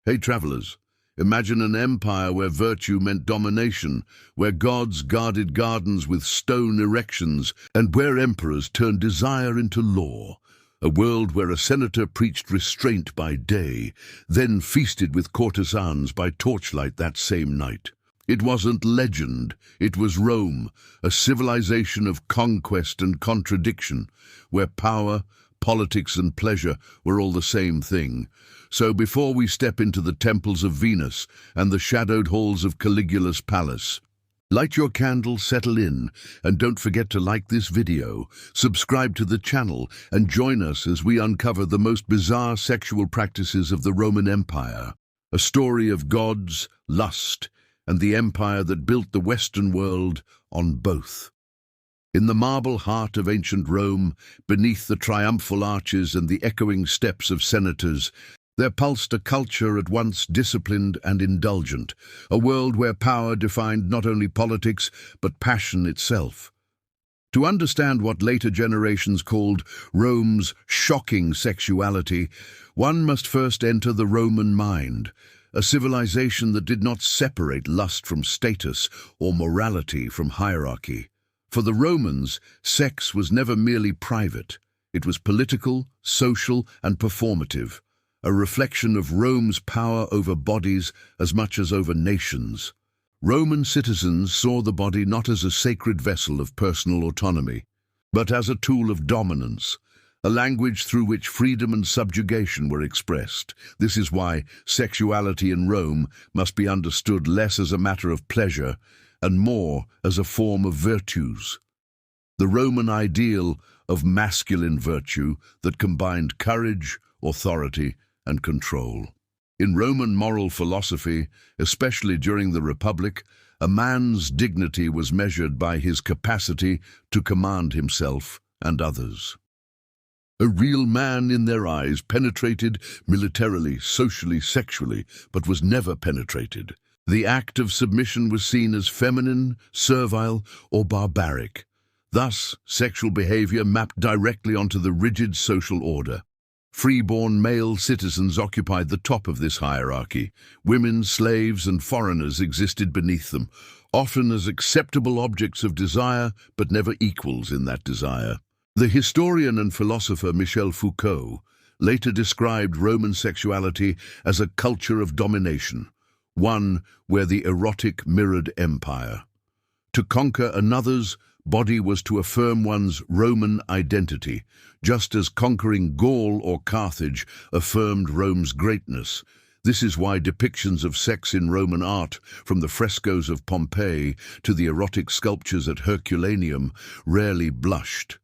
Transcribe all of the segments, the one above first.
Hey travelers, imagine an empire where virtue meant domination, where gods guarded gardens with stone erections, and where emperors turned desire into law. A world where a senator preached restraint by day, then feasted with courtesans by torchlight that same night. It wasn't legend, it was Rome, a civilization of conquest and contradiction, where power, politics and pleasure were all the same thing. So before we step into the temples of Venus and the shadowed halls of Caligula's palace, light your candle, settle in, and don't forget to like this video, subscribe to the channel, and join us as we uncover the most bizarre sexual practices of the Roman Empire. A story of gods, lust, and the empire that built the Western world on both. In the marble heart of ancient Rome, beneath the triumphal arches and the echoing steps of senators, there pulsed a culture at once disciplined and indulgent, a world where power defined not only politics, but passion itself. To understand what later generations called Rome's shocking sexuality, one must first enter the Roman mind, a civilization that did not separate lust from status or morality from hierarchy. For the Romans, sex was never merely private. It was political, social, and performative, a reflection of Rome's power over bodies as much as over nations. Roman citizens saw the body not as a sacred vessel of personal autonomy, but as a tool of dominance, a language through which freedom and subjugation were expressed. This is why sexuality in Rome must be understood less as a matter of pleasure and more as a form of virtues. The Roman ideal of masculine virtue that combined courage, authority, and control. In Roman moral philosophy, especially during the Republic, a man's dignity was measured by his capacity to command himself and others. A real man in their eyes, penetrated militarily, socially, sexually, but was never penetrated. The act of submission was seen as feminine, servile, or barbaric. Thus, sexual behavior mapped directly onto the rigid social order. Freeborn male citizens occupied the top of this hierarchy. Women, slaves, and foreigners existed beneath them, often as acceptable objects of desire, but never equals in that desire. The historian and philosopher Michel Foucault later described Roman sexuality as a culture of domination, one where the erotic mirrored empire. To conquer another's body was to affirm one's Roman identity, just as conquering Gaul or Carthage affirmed Rome's greatness. This is why depictions of sex in Roman art, from the frescoes of Pompeii to the erotic sculptures at Herculaneum, rarely blushed.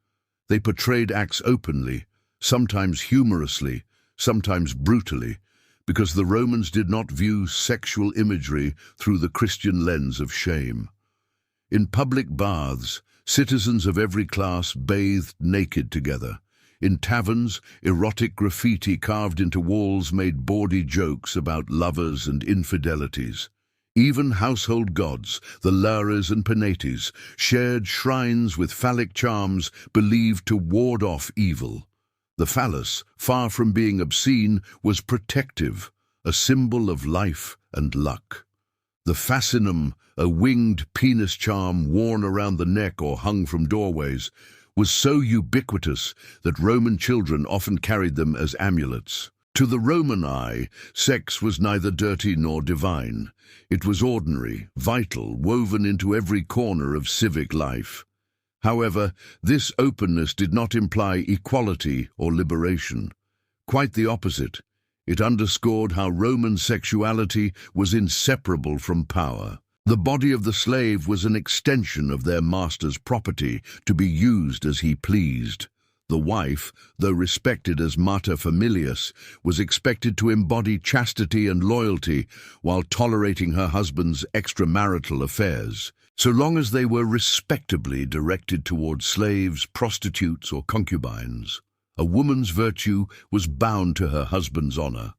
They portrayed acts openly, sometimes humorously, sometimes brutally, because the Romans did not view sexual imagery through the Christian lens of shame. In public baths, citizens of every class bathed naked together. In taverns, erotic graffiti carved into walls made bawdy jokes about lovers and infidelities. Even household gods, the Lares and Penates, shared shrines with phallic charms believed to ward off evil. The phallus, far from being obscene, was protective, a symbol of life and luck. The fascinum, a winged penis charm worn around the neck or hung from doorways, was so ubiquitous that Roman children often carried them as amulets. To the Roman eye, sex was neither dirty nor divine. It was ordinary, vital, woven into every corner of civic life. However, this openness did not imply equality or liberation. Quite the opposite. It underscored how Roman sexuality was inseparable from power. The body of the slave was an extension of their master's property to be used as he pleased. The wife, though respected as mater familias, was expected to embody chastity and loyalty while tolerating her husband's extramarital affairs, so long as they were respectably directed towards slaves, prostitutes, or concubines. A woman's virtue was bound to her husband's honor.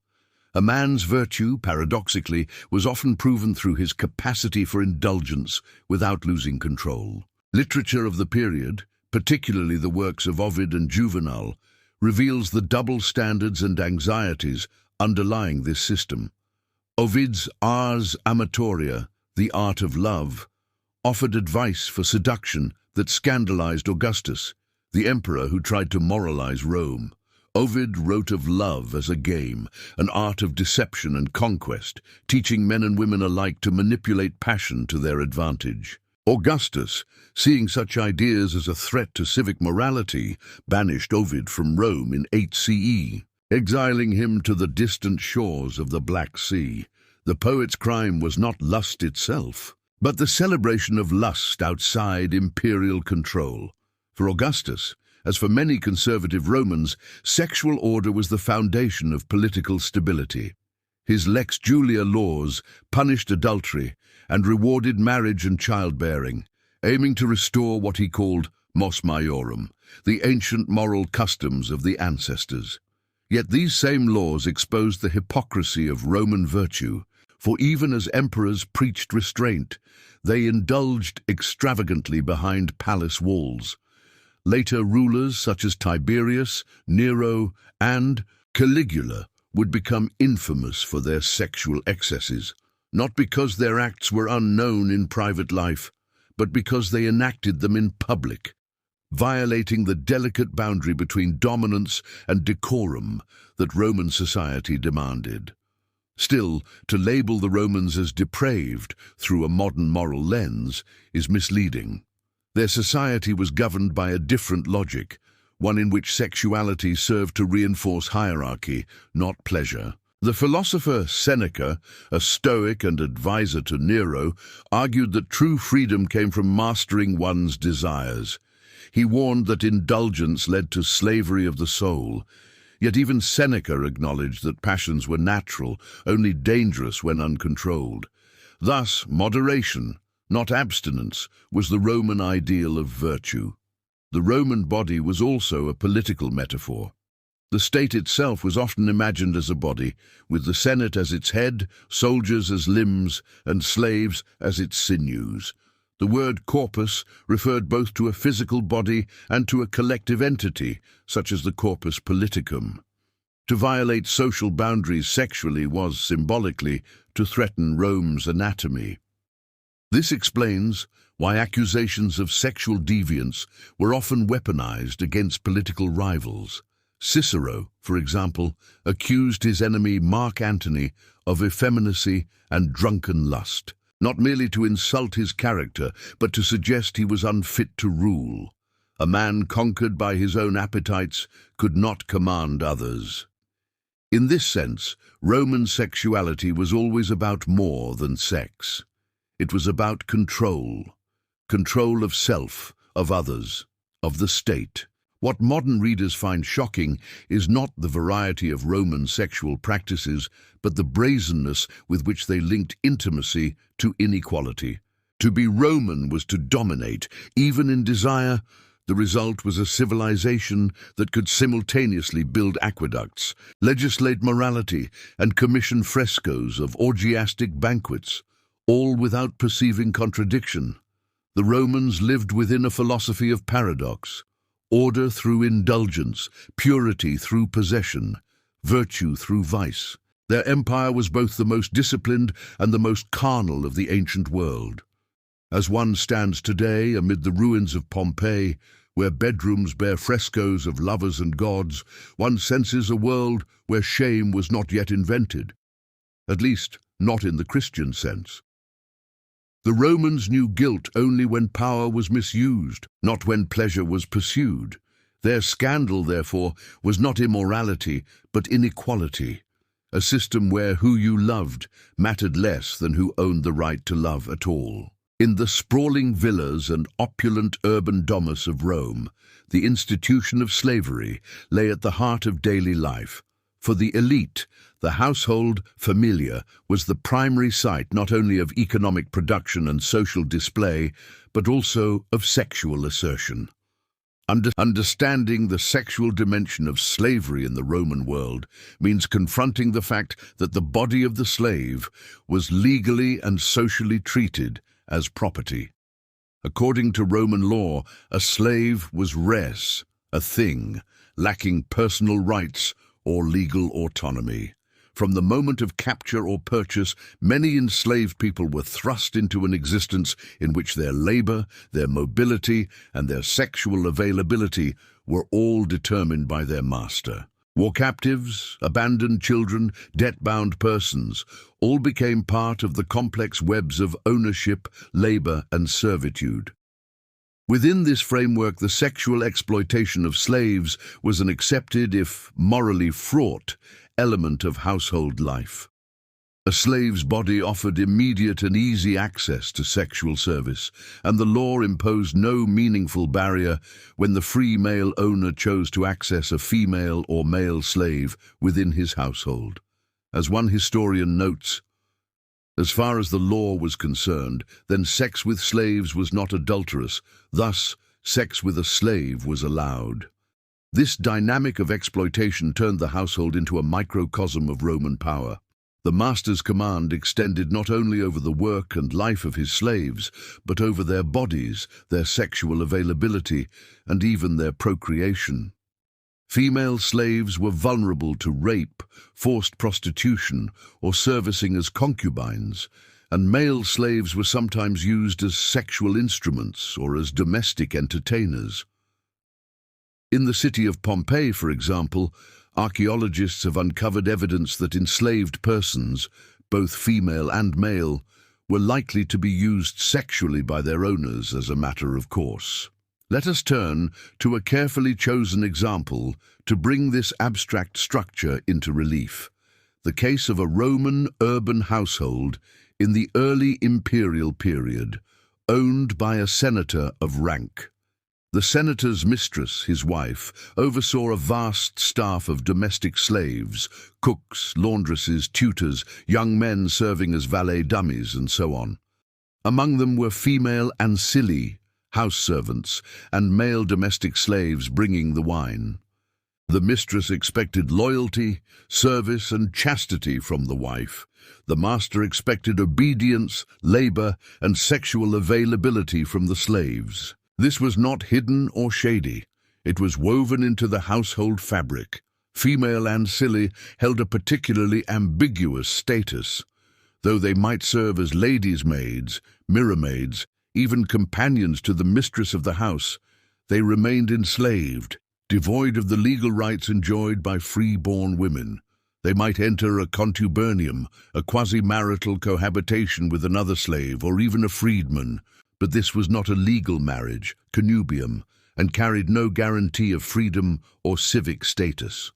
A man's virtue, paradoxically, was often proven through his capacity for indulgence without losing control. Literature of the period, particularly the works of Ovid and Juvenal, reveals the double standards and anxieties underlying this system. Ovid's Ars Amatoria, the art of love, offered advice for seduction that scandalized Augustus, the emperor who tried to moralize Rome. Ovid wrote of love as a game, an art of deception and conquest, teaching men and women alike to manipulate passion to their advantage. Augustus, seeing such ideas as a threat to civic morality, banished Ovid from Rome in 8 CE, exiling him to the distant shores of the Black Sea. The poet's crime was not lust itself, but the celebration of lust outside imperial control. For Augustus, as for many conservative Romans, sexual order was the foundation of political stability. His Lex Julia laws punished adultery and rewarded marriage and childbearing, aiming to restore what he called mos maiorum, the ancient moral customs of the ancestors. Yet these same laws exposed the hypocrisy of Roman virtue, for even as emperors preached restraint, they indulged extravagantly behind palace walls. Later rulers such as Tiberius, Nero, and Caligula would become infamous for their sexual excesses, not because their acts were unknown in private life, but because they enacted them in public, violating the delicate boundary between dominance and decorum that Roman society demanded. Still, to label the Romans as depraved through a modern moral lens is misleading. Their society was governed by a different logic, one in which sexuality served to reinforce hierarchy, not pleasure. The philosopher Seneca, a Stoic and advisor to Nero, argued that true freedom came from mastering one's desires. He warned that indulgence led to slavery of the soul. Yet even Seneca acknowledged that passions were natural, only dangerous when uncontrolled. Thus, moderation, not abstinence, was the Roman ideal of virtue. The Roman body was also a political metaphor. The state itself was often imagined as a body, with the Senate as its head, soldiers as limbs, and slaves as its sinews. The word corpus referred both to a physical body and to a collective entity, such as the corpus politicum. To violate social boundaries sexually was, symbolically, to threaten Rome's anatomy. This explains why accusations of sexual deviance were often weaponized against political rivals. Cicero, for example, accused his enemy Mark Antony of effeminacy and drunken lust, not merely to insult his character, but to suggest he was unfit to rule. A man conquered by his own appetites could not command others. In this sense, Roman sexuality was always about more than sex. It was about control of self, of others, of the state. What modern readers find shocking is not the variety of Roman sexual practices, but the brazenness with which they linked intimacy to inequality. To be Roman was to dominate, even in desire. The result was a civilization that could simultaneously build aqueducts, legislate morality, and commission frescoes of orgiastic banquets, all without perceiving contradiction. The Romans lived within a philosophy of paradox. Order through indulgence, purity through possession, virtue through vice. Their empire was both the most disciplined and the most carnal of the ancient world. As one stands today amid the ruins of Pompeii, where bedrooms bear frescoes of lovers and gods, one senses a world where shame was not yet invented, at least not in the Christian sense. The Romans knew guilt only when power was misused, not when pleasure was pursued. Their scandal, therefore, was not immorality, but inequality, a system where who you loved mattered less than who owned the right to love at all. In the sprawling villas and opulent urban domus of Rome, the institution of slavery lay at the heart of daily life. For the elite, the household familia was the primary site not only of economic production and social display, but also of sexual assertion. Understanding the sexual dimension of slavery in the Roman world means confronting the fact that the body of the slave was legally and socially treated as property. According to Roman law, a slave was res, a thing, lacking personal rights or legal autonomy. From the moment of capture or purchase, many enslaved people were thrust into an existence in which their labor, their mobility, and their sexual availability were all determined by their master. War captives, abandoned children, debt-bound persons all became part of the complex webs of ownership, labor, and servitude. Within this framework, the sexual exploitation of slaves was an accepted, if morally fraught, element of household life. A slave's body offered immediate and easy access to sexual service, and the law imposed no meaningful barrier when the free male owner chose to access a female or male slave within his household. As one historian notes, as far as the law was concerned, then sex with slaves was not adulterous, thus sex with a slave was allowed. This dynamic of exploitation turned the household into a microcosm of Roman power. The master's command extended not only over the work and life of his slaves, but over their bodies, their sexual availability, and even their procreation. Female slaves were vulnerable to rape, forced prostitution, or servicing as concubines, and male slaves were sometimes used as sexual instruments or as domestic entertainers. In the city of Pompeii, for example, archaeologists have uncovered evidence that enslaved persons, both female and male, were likely to be used sexually by their owners as a matter of course. Let us turn to a carefully chosen example to bring this abstract structure into relief: the case of a Roman urban household in the early imperial period, owned by a senator of rank. The senator's mistress, his wife, oversaw a vast staff of domestic slaves, cooks, laundresses, tutors, young men serving as valet dummies, and so on. Among them were female ancillae, house servants, and male domestic slaves bringing the wine. The mistress expected loyalty, service, and chastity from the wife. The master expected obedience, labor, and sexual availability from the slaves. This was not hidden or shady. It was woven into the household fabric. Female ancillae held a particularly ambiguous status. Though they might serve as ladies' maids, mirror maids, even companions to the mistress of the house, they remained enslaved, devoid of the legal rights enjoyed by free-born women. They might enter a contubernum, a quasi-marital cohabitation with another slave, or even a freedman, but this was not a legal marriage, connubium, and carried no guarantee of freedom or civic status.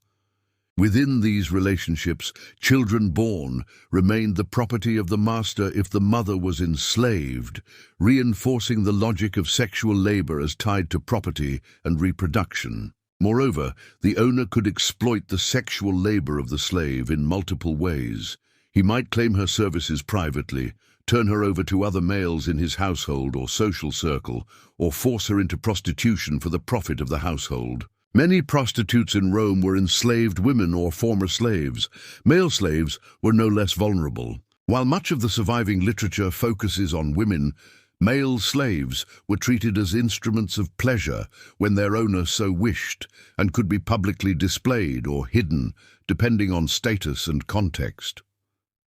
Within these relationships, children born remained the property of the master if the mother was enslaved, reinforcing the logic of sexual labor as tied to property and reproduction. Moreover, the owner could exploit the sexual labor of the slave in multiple ways. He might claim her services privately, turn her over to other males in his household or social circle, or force her into prostitution for the profit of the household. Many prostitutes in Rome were enslaved women or former slaves. Male slaves were no less vulnerable. While much of the surviving literature focuses on women, male slaves were treated as instruments of pleasure when their owner so wished, and could be publicly displayed or hidden, depending on status and context.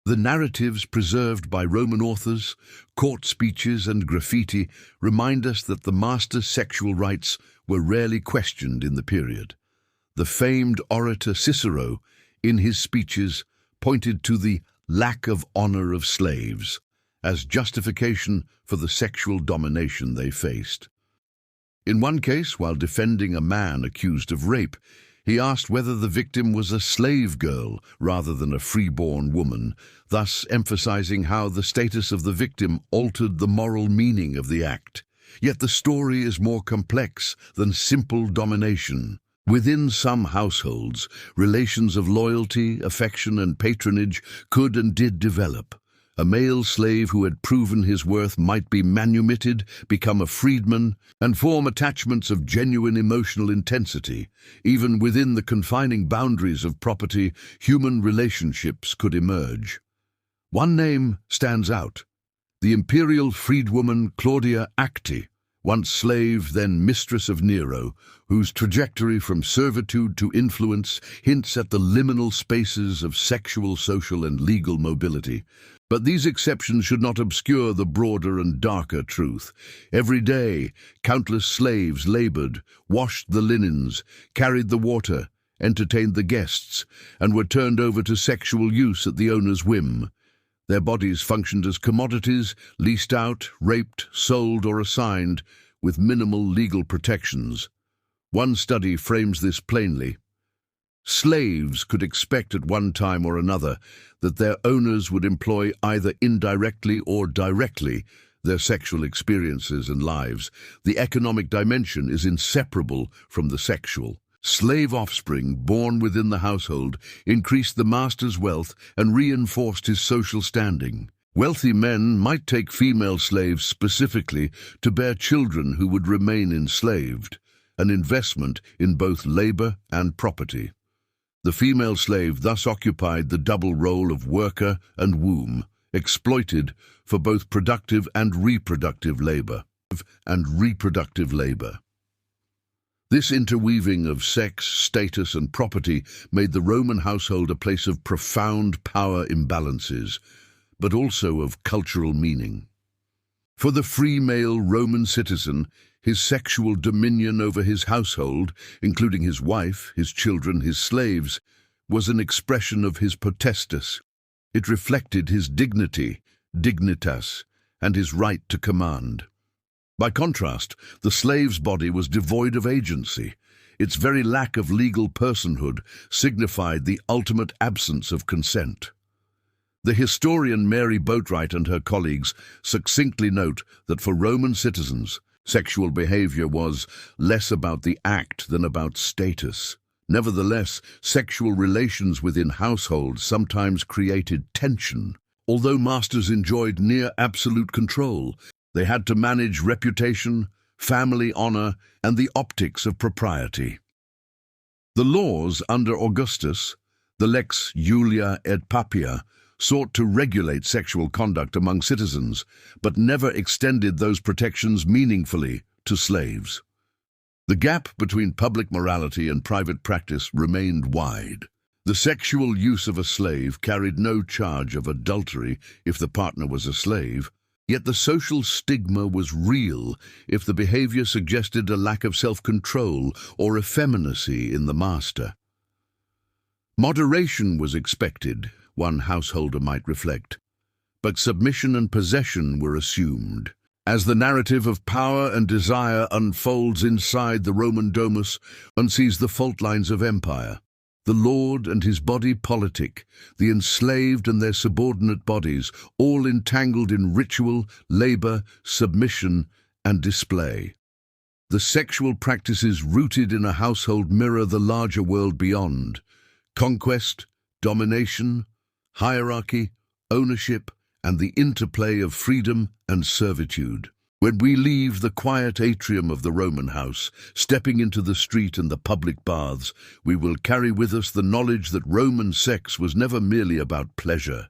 The narratives preserved by Roman authors, court speeches, and graffiti remind us that the master's sexual rights were rarely questioned in the period. The famed orator Cicero, in his speeches, pointed to the lack of honor of slaves as justification for the sexual domination they faced. In one case, while defending a man accused of rape, he asked whether the victim was a slave girl rather than a freeborn woman, thus emphasizing how the status of the victim altered the moral meaning of the act. Yet the story is more complex than simple domination. Within some households, relations of loyalty, affection, and patronage could and did develop. A male slave who had proven his worth might be manumitted, become a freedman, and form attachments of genuine emotional intensity. Even within the confining boundaries of property, human relationships could emerge. One name stands out: the imperial freedwoman Claudia Acti, once slave, then mistress of Nero, whose trajectory from servitude to influence hints at the liminal spaces of sexual, social, and legal mobility. But these exceptions should not obscure the broader and darker truth. Every day, countless slaves labored, washed the linens, carried the water, entertained the guests, and were turned over to sexual use at the owner's whim. Their bodies functioned as commodities, leased out, raped, sold, or assigned, with minimal legal protections. One study frames this plainly. Slaves could expect at one time or another that their owners would employ either indirectly or directly their sexual experiences and lives. The economic dimension is inseparable from the sexual. Slave offspring born within the household increased the master's wealth and reinforced his social standing. Wealthy men might take female slaves specifically to bear children who would remain enslaved, an investment in both labor and property. The female slave thus occupied the double role of worker and womb, exploited for both productive and reproductive labor. This interweaving of sex, status, and property made the Roman household a place of profound power imbalances, but also of cultural meaning. For the free male Roman citizen, his sexual dominion over his household, including his wife, his children, his slaves, was an expression of his potestas. It reflected his dignity, dignitas, and his right to command. By contrast, the slave's body was devoid of agency. Its very lack of legal personhood signified the ultimate absence of consent. The historian Mary Boatwright and her colleagues succinctly note that for Roman citizens, sexual behavior was less about the act than about status. Nevertheless, sexual relations within households sometimes created tension. Although masters enjoyed near absolute control, they had to manage reputation, family honor, and the optics of propriety. The laws under Augustus, the Lex Julia et Papia, sought to regulate sexual conduct among citizens, but never extended those protections meaningfully to slaves. The gap between public morality and private practice remained wide. The sexual use of a slave carried no charge of adultery if the partner was a slave, yet the social stigma was real if the behavior suggested a lack of self-control or effeminacy in the master. Moderation was expected, one householder might reflect, but submission and possession were assumed. As the narrative of power and desire unfolds inside the Roman domus, one sees the fault lines of empire. The lord and his body politic, the enslaved and their subordinate bodies, all entangled in ritual, labor, submission, and display. The sexual practices rooted in a household mirror the larger world beyond: conquest, domination, hierarchy, ownership, and the interplay of freedom and servitude. When we leave the quiet atrium of the Roman house, stepping into the street and the public baths, we will carry with us the knowledge that Roman sex was never merely about pleasure.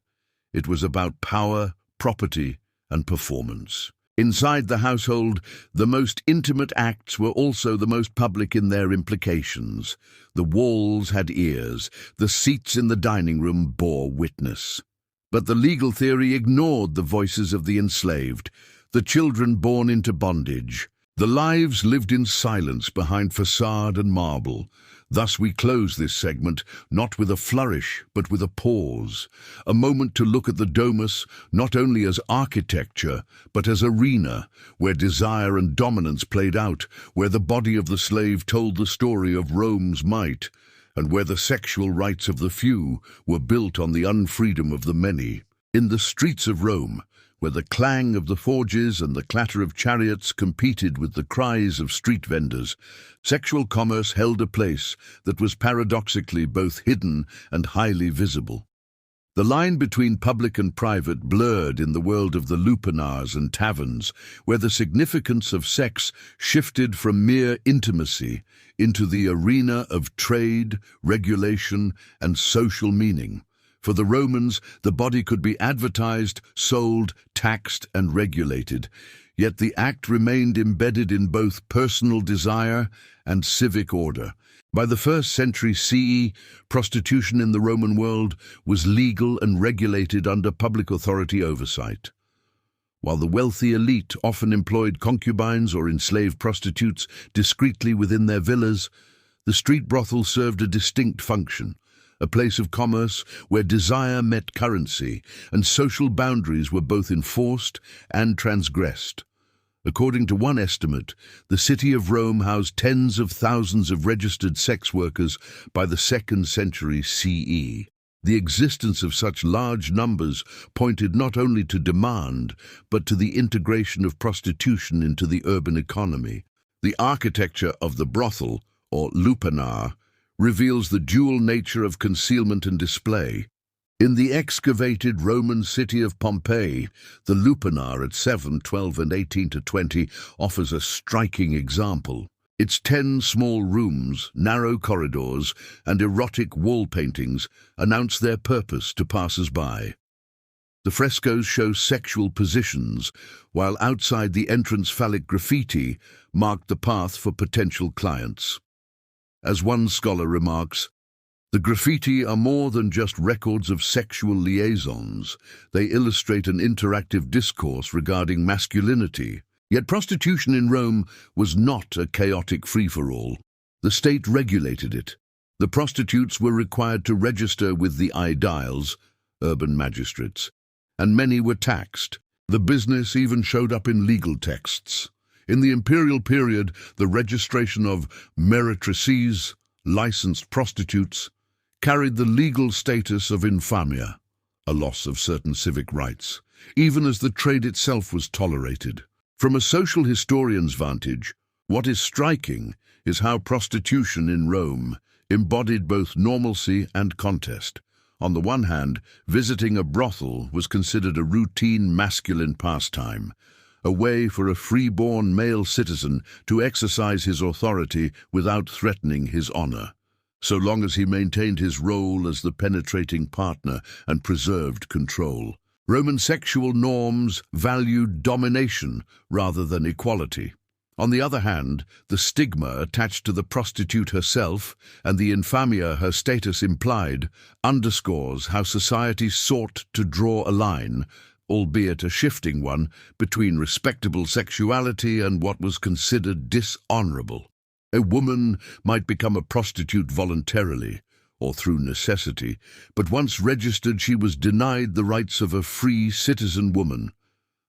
It was about power, property, and performance. Inside the household, the most intimate acts were also the most public in their implications. The walls had ears, the seats in the dining room bore witness. But the legal theory ignored the voices of the enslaved, the children born into bondage. The lives lived in silence behind facade and marble. Thus we close this segment, not with a flourish, but with a pause, a moment to look at the domus not only as architecture, but as arena, where desire and dominance played out, where the body of the slave told the story of Rome's might, and where the sexual rights of the few were built on the unfreedom of the many. In the streets of Rome, where the clang of the forges and the clatter of chariots competed with the cries of street vendors, sexual commerce held a place that was paradoxically both hidden and highly visible. The line between public and private blurred in the world of the lupanars and taverns, where the significance of sex shifted from mere intimacy into the arena of trade, regulation, and social meaning. For the Romans, the body could be advertised, sold, taxed, and regulated. Yet the act remained embedded in both personal desire and civic order. By the 1st century CE, prostitution in the Roman world was legal and regulated under public authority oversight. While the wealthy elite often employed concubines or enslaved prostitutes discreetly within their villas, the street brothel served a distinct function, a place of commerce where desire met currency and social boundaries were both enforced and transgressed. According to one estimate, the city of Rome housed tens of thousands of registered sex workers by the 2nd century CE. The existence of such large numbers pointed not only to demand, but to the integration of prostitution into the urban economy. The architecture of the brothel, or lupanar, reveals the dual nature of concealment and display. In the excavated Roman city of Pompeii, the lupanar at 7, 12 and 18 to 20 offers a striking example. Its 10 small rooms, narrow corridors, and erotic wall paintings announce their purpose to passers-by. The frescoes show sexual positions, while outside the entrance phallic graffiti marked the path for potential clients. As one scholar remarks, the graffiti are more than just records of sexual liaisons. They illustrate an interactive discourse regarding masculinity. Yet prostitution in Rome was not a chaotic free-for-all. The state regulated it. The prostitutes were required to register with the aediles, urban magistrates, and many were taxed. The business even showed up in legal texts. In the imperial period, the registration of meretrices, licensed prostitutes, carried the legal status of infamia, a loss of certain civic rights, even as the trade itself was tolerated. From a social historian's vantage, what is striking is how prostitution in Rome embodied both normalcy and contest. On the one hand, visiting a brothel was considered a routine masculine pastime, a way for a free-born male citizen to exercise his authority without threatening his honor, so long as he maintained his role as the penetrating partner and preserved control. Roman sexual norms valued domination rather than equality. On the other hand, the stigma attached to the prostitute herself and the infamia her status implied underscores how society sought to draw a line, albeit a shifting one, between respectable sexuality and what was considered dishonorable. A woman might become a prostitute voluntarily, or through necessity, but once registered she was denied the rights of a free citizen woman.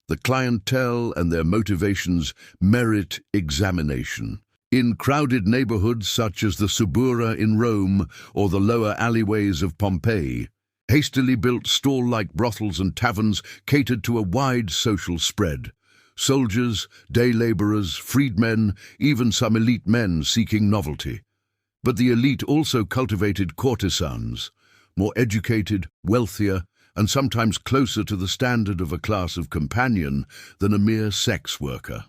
The clientele and their motivations merit examination. In crowded neighborhoods such as the Subura in Rome or the lower alleyways of Pompeii, hastily built stall-like brothels and taverns catered to a wide social spread. Soldiers, day laborers, freedmen, even some elite men seeking novelty. But the elite also cultivated courtesans, more educated, wealthier, and sometimes closer to the standard of a class of companion than a mere sex worker.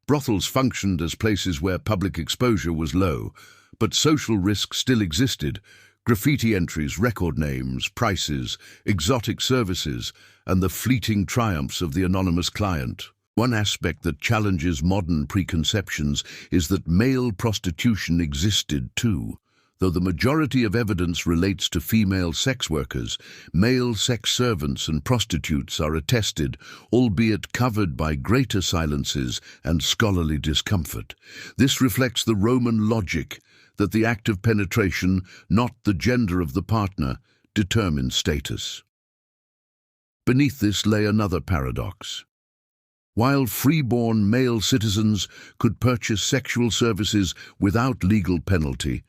Brothels functioned as places where public exposure was low, but social risk still existed. Graffiti entries, record names, prices, exotic services, and the fleeting triumphs of the anonymous client. One aspect that challenges modern preconceptions is that male prostitution existed too. Though the majority of evidence relates to female sex workers, male sex servants and prostitutes are attested, albeit covered by greater silences and scholarly discomfort. This reflects the Roman logic that the act of penetration, not the gender of the partner, determines status. Beneath this lay another paradox. While free-born male citizens could purchase sexual services without legal penalty,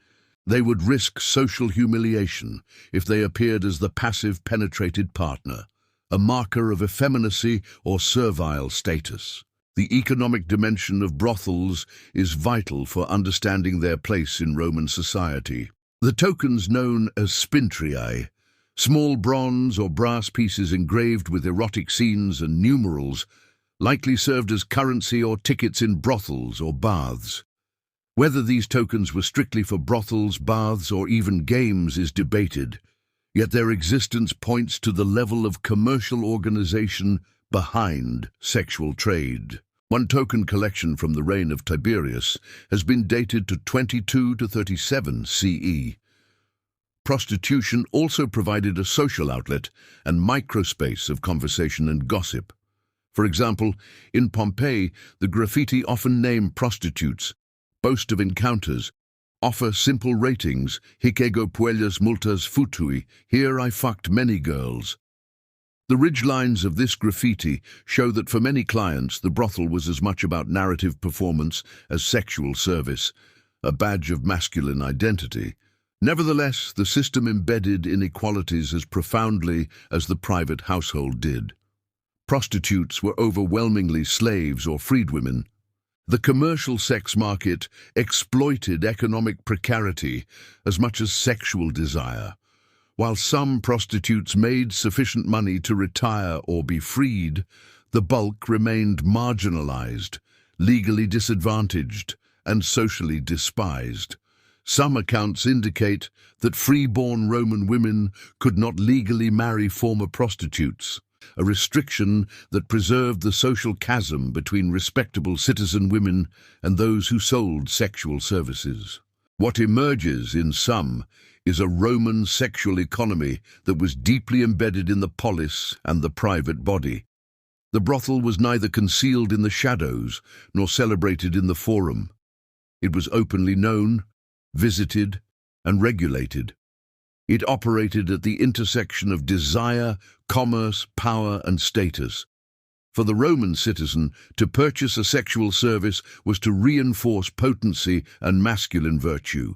they would risk social humiliation if they appeared as the passive penetrated partner, a marker of effeminacy or servile status. The economic dimension of brothels is vital for understanding their place in Roman society. The tokens known as spintriae, small bronze or brass pieces engraved with erotic scenes and numerals, likely served as currency or tickets in brothels or baths. Whether these tokens were strictly for brothels, baths, or even games is debated, yet their existence points to the level of commercial organization behind sexual trade. One token collection from the reign of Tiberius has been dated to 22 to 37 CE. Prostitution also provided a social outlet and microspace of conversation and gossip. For example, in Pompeii, the graffiti often name prostitutes, boast of encounters, offer simple ratings, hic ego puellas multas futui, here I fucked many girls. The ridgelines of this graffiti show that for many clients, the brothel was as much about narrative performance as sexual service, a badge of masculine identity. Nevertheless, the system embedded inequalities as profoundly as the private household did. Prostitutes were overwhelmingly slaves or freedwomen. The commercial sex market exploited economic precarity as much as sexual desire. While some prostitutes made sufficient money to retire or be freed, the bulk remained marginalized, legally disadvantaged, and socially despised. Some accounts indicate that free-born Roman women could not legally marry former prostitutes, a restriction that preserved the social chasm between respectable citizen women and those who sold sexual services. What emerges in some is a Roman sexual economy that was deeply embedded in the polis and the private body. The brothel was neither concealed in the shadows nor celebrated in the forum. It was openly known, visited, and regulated. It operated at the intersection of desire, commerce, power, and status. For the Roman citizen, to purchase a sexual service was to reinforce potency and masculine virtue.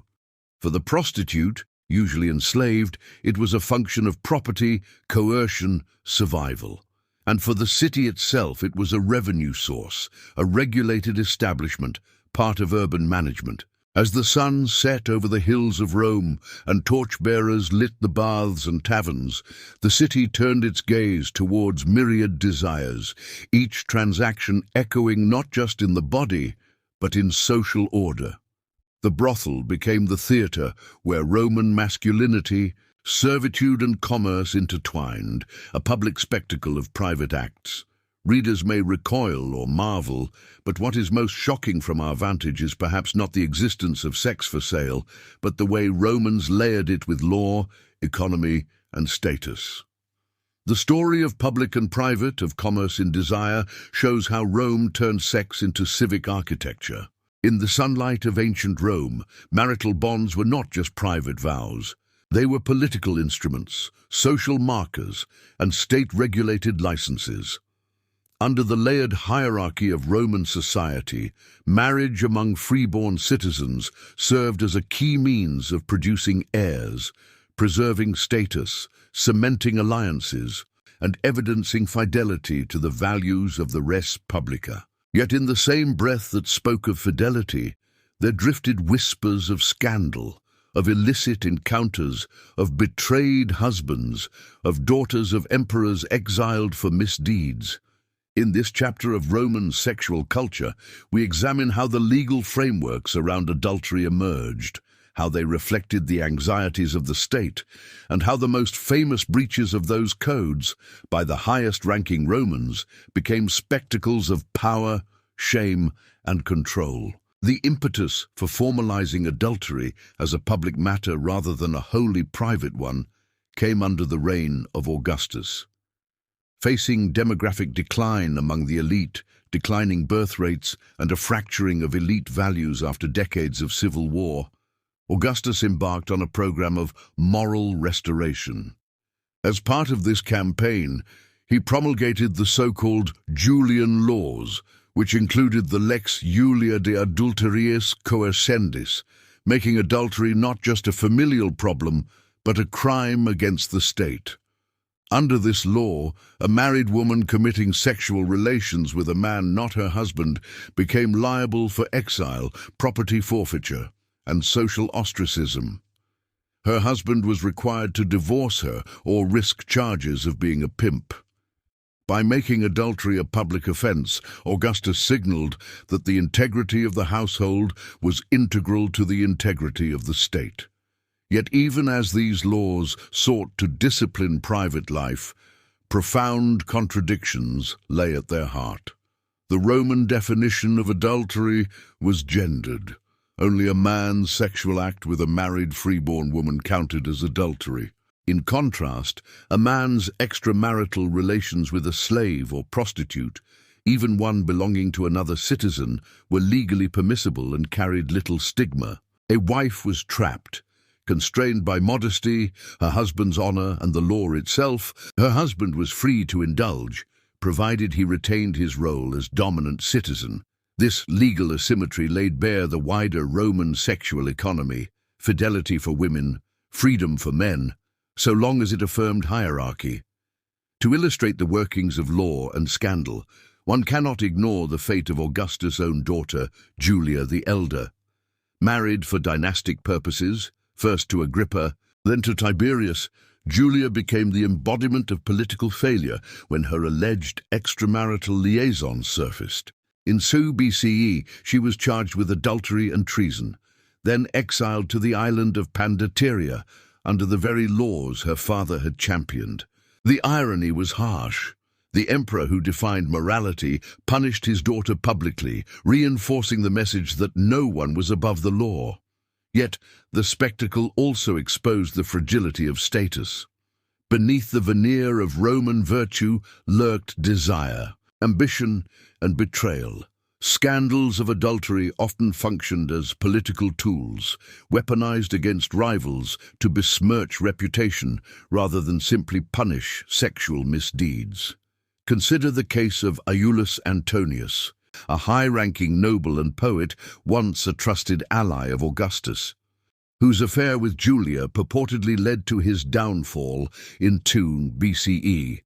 For the prostitute, usually enslaved, it was a function of property, coercion, survival. And for the city itself, it was a revenue source, a regulated establishment, part of urban management. As the sun set over the hills of Rome and torchbearers lit the baths and taverns, the city turned its gaze towards myriad desires, each transaction echoing not just in the body, but in social order. The brothel became the theatre where Roman masculinity, servitude and commerce intertwined, a public spectacle of private acts. Readers may recoil or marvel, but what is most shocking from our vantage is perhaps not the existence of sex for sale, but the way Romans layered it with law, economy, and status. The story of public and private, of commerce in desire, shows how Rome turned sex into civic architecture. In the sunlight of ancient Rome, marital bonds were not just private vows. They were political instruments, social markers, and state-regulated licenses. Under the layered hierarchy of Roman society, marriage among freeborn citizens served as a key means of producing heirs, preserving status, cementing alliances, and evidencing fidelity to the values of the res publica. Yet in the same breath that spoke of fidelity, there drifted whispers of scandal, of illicit encounters, of betrayed husbands, of daughters of emperors exiled for misdeeds. In this chapter of Roman sexual culture, we examine how the legal frameworks around adultery emerged, how they reflected the anxieties of the state, and how the most famous breaches of those codes, by the highest-ranking Romans, became spectacles of power, shame, and control. The impetus for formalizing adultery as a public matter rather than a wholly private one came under the reign of Augustus. Facing demographic decline among the elite, declining birth rates, and a fracturing of elite values after decades of civil war, Augustus embarked on a program of moral restoration. As part of this campaign, he promulgated the so-called Julian laws, which included the Lex Julia de Adulteriis Coercendis, making adultery not just a familial problem, but a crime against the state. Under this law, a married woman committing sexual relations with a man not her husband became liable for exile, property forfeiture, and social ostracism. Her husband was required to divorce her or risk charges of being a pimp. By making adultery a public offense, Augustus signaled that the integrity of the household was integral to the integrity of the state. Yet even as these laws sought to discipline private life, Profound contradictions lay at their heart. The Roman definition of adultery was gendered. Only a man's sexual act with a married freeborn woman counted as adultery. In contrast, a man's extramarital relations with a slave or prostitute, even one belonging to another citizen, were legally permissible and carried little stigma. A wife was trapped. Constrained by modesty, her husband's honor, and the law itself, her husband was free to indulge, provided he retained his role as dominant citizen. This legal asymmetry laid bare the wider Roman sexual economy: fidelity for women, freedom for men, so long as it affirmed hierarchy. To illustrate the workings of law and scandal, one cannot ignore the fate of Augustus' own daughter, Julia the Elder. Married for dynastic purposes, first to Agrippa, then to Tiberius, Julia became the embodiment of political failure when her alleged extramarital liaison surfaced. In 2 BCE, she was charged with adultery and treason, then exiled to the island of Pandateria under the very laws her father had championed. The irony was harsh. The emperor who defined morality punished his daughter publicly, reinforcing the message that no one was above the law. Yet the spectacle also exposed the fragility of status. Beneath the veneer of Roman virtue lurked desire, ambition, and betrayal. Scandals of adultery often functioned as political tools, weaponized against rivals to besmirch reputation rather than simply punish sexual misdeeds. Consider the case of Aulus Antonius, a high-ranking noble and poet, once a trusted ally of Augustus, whose affair with Julia purportedly led to his downfall in 2 BCE.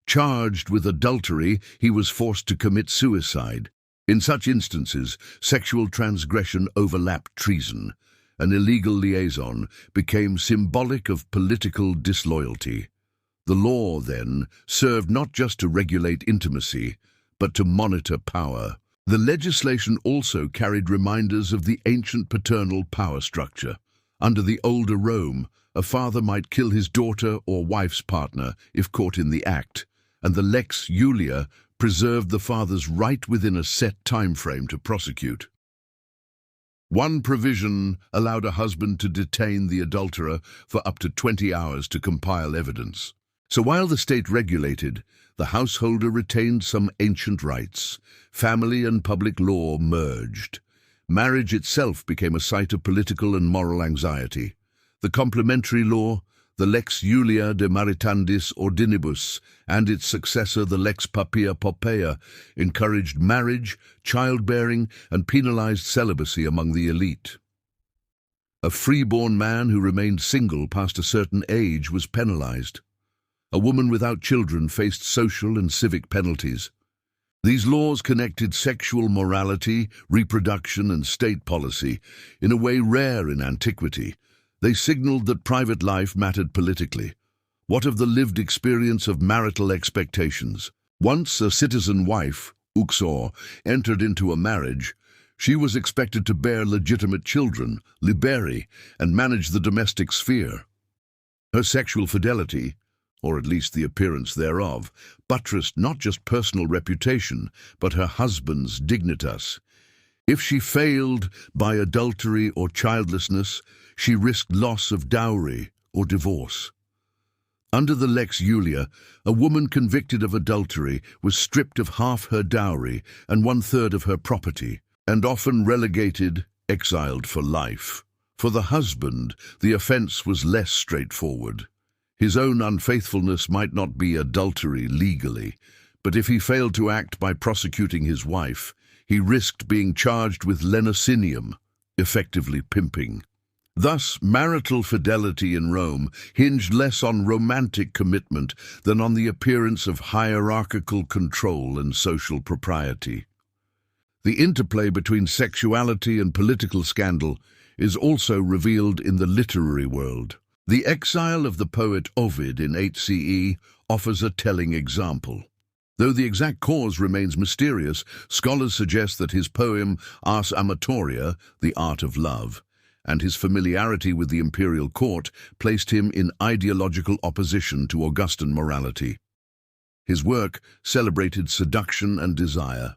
Charged with adultery, he was forced to commit suicide. In such instances, sexual transgression overlapped treason. An illegal liaison became symbolic of political disloyalty. The law, then, served not just to regulate intimacy, but to monitor power. The legislation also carried reminders of the ancient paternal power structure. Under the older Rome, a father might kill his daughter or wife's partner if caught in the act, and the lex Julia preserved the father's right within a set time frame to prosecute. One provision allowed a husband to detain the adulterer for up to 20 hours to compile evidence. So while the state regulated, the householder retained some ancient rights. Family and public law merged. Marriage itself became a site of political and moral anxiety. The complementary law, the Lex Julia de Maritandis Ordinibus, and its successor, the Lex Pompeii, encouraged marriage, childbearing, and penalized celibacy among the elite. A freeborn man who remained single past a certain age was penalized. A woman without children faced social and civic penalties. These laws connected sexual morality, reproduction, and state policy in a way rare in antiquity. They signaled that private life mattered politically. What of the lived experience of marital expectations? Once a citizen wife, uxor, entered into a marriage, she was expected to bear legitimate children, liberi, and manage the domestic sphere. Her sexual fidelity, or at least the appearance thereof, buttressed not just personal reputation, but her husband's dignitas. If she failed by adultery or childlessness, she risked loss of dowry or divorce. Under the Lex Julia, a woman convicted of adultery was stripped of half her dowry and 1/3 of her property, and often relegated, exiled for life. For the husband, the offense was less straightforward. His own unfaithfulness might not be adultery legally, but if he failed to act by prosecuting his wife, he risked being charged with lenocinium, effectively pimping. Thus, marital fidelity in Rome hinged less on romantic commitment than on the appearance of hierarchical control and social propriety. The interplay between sexuality and political scandal is also revealed in the literary world. The exile of the poet Ovid in 8 CE offers a telling example. Though the exact cause remains mysterious, scholars suggest that his poem Ars Amatoria, The Art of Love, and his familiarity with the imperial court placed him in ideological opposition to Augustan morality. His work celebrated seduction and desire.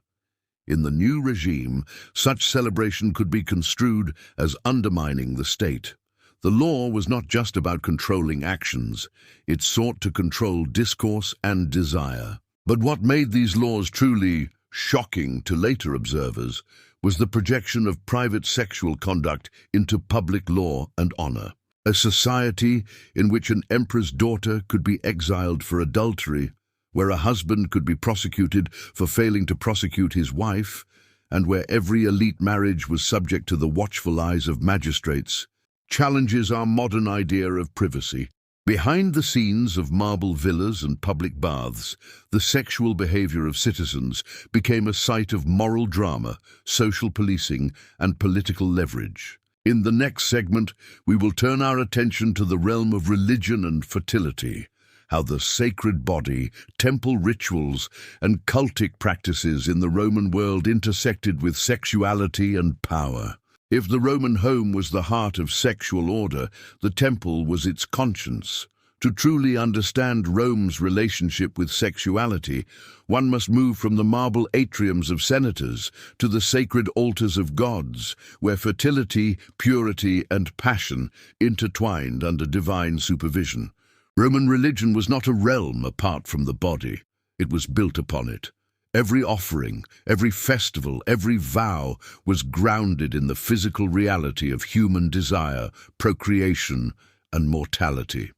In the new regime, such celebration could be construed as undermining the state. The law was not just about controlling actions, it sought to control discourse and desire. But what made these laws truly shocking to later observers was the projection of private sexual conduct into public law and honor. A society in which an emperor's daughter could be exiled for adultery, where a husband could be prosecuted for failing to prosecute his wife, and where every elite marriage was subject to the watchful eyes of magistrates, challenges our modern idea of privacy. Behind the scenes of marble villas and public baths, the sexual behavior of citizens became a site of moral drama, social policing, and political leverage. In the next segment, we will turn our attention to the realm of religion and fertility, how the sacred body, temple rituals, and cultic practices in the Roman world intersected with sexuality and power. If the Roman home was the heart of sexual order, the temple was its conscience. To truly understand Rome's relationship with sexuality, one must move from the marble atriums of senators to the sacred altars of gods, where fertility, purity, and passion intertwined under divine supervision. Roman religion was not a realm apart from the body. It was built upon it. Every offering, every festival, every vow was grounded in the physical reality of human desire, procreation, and mortality.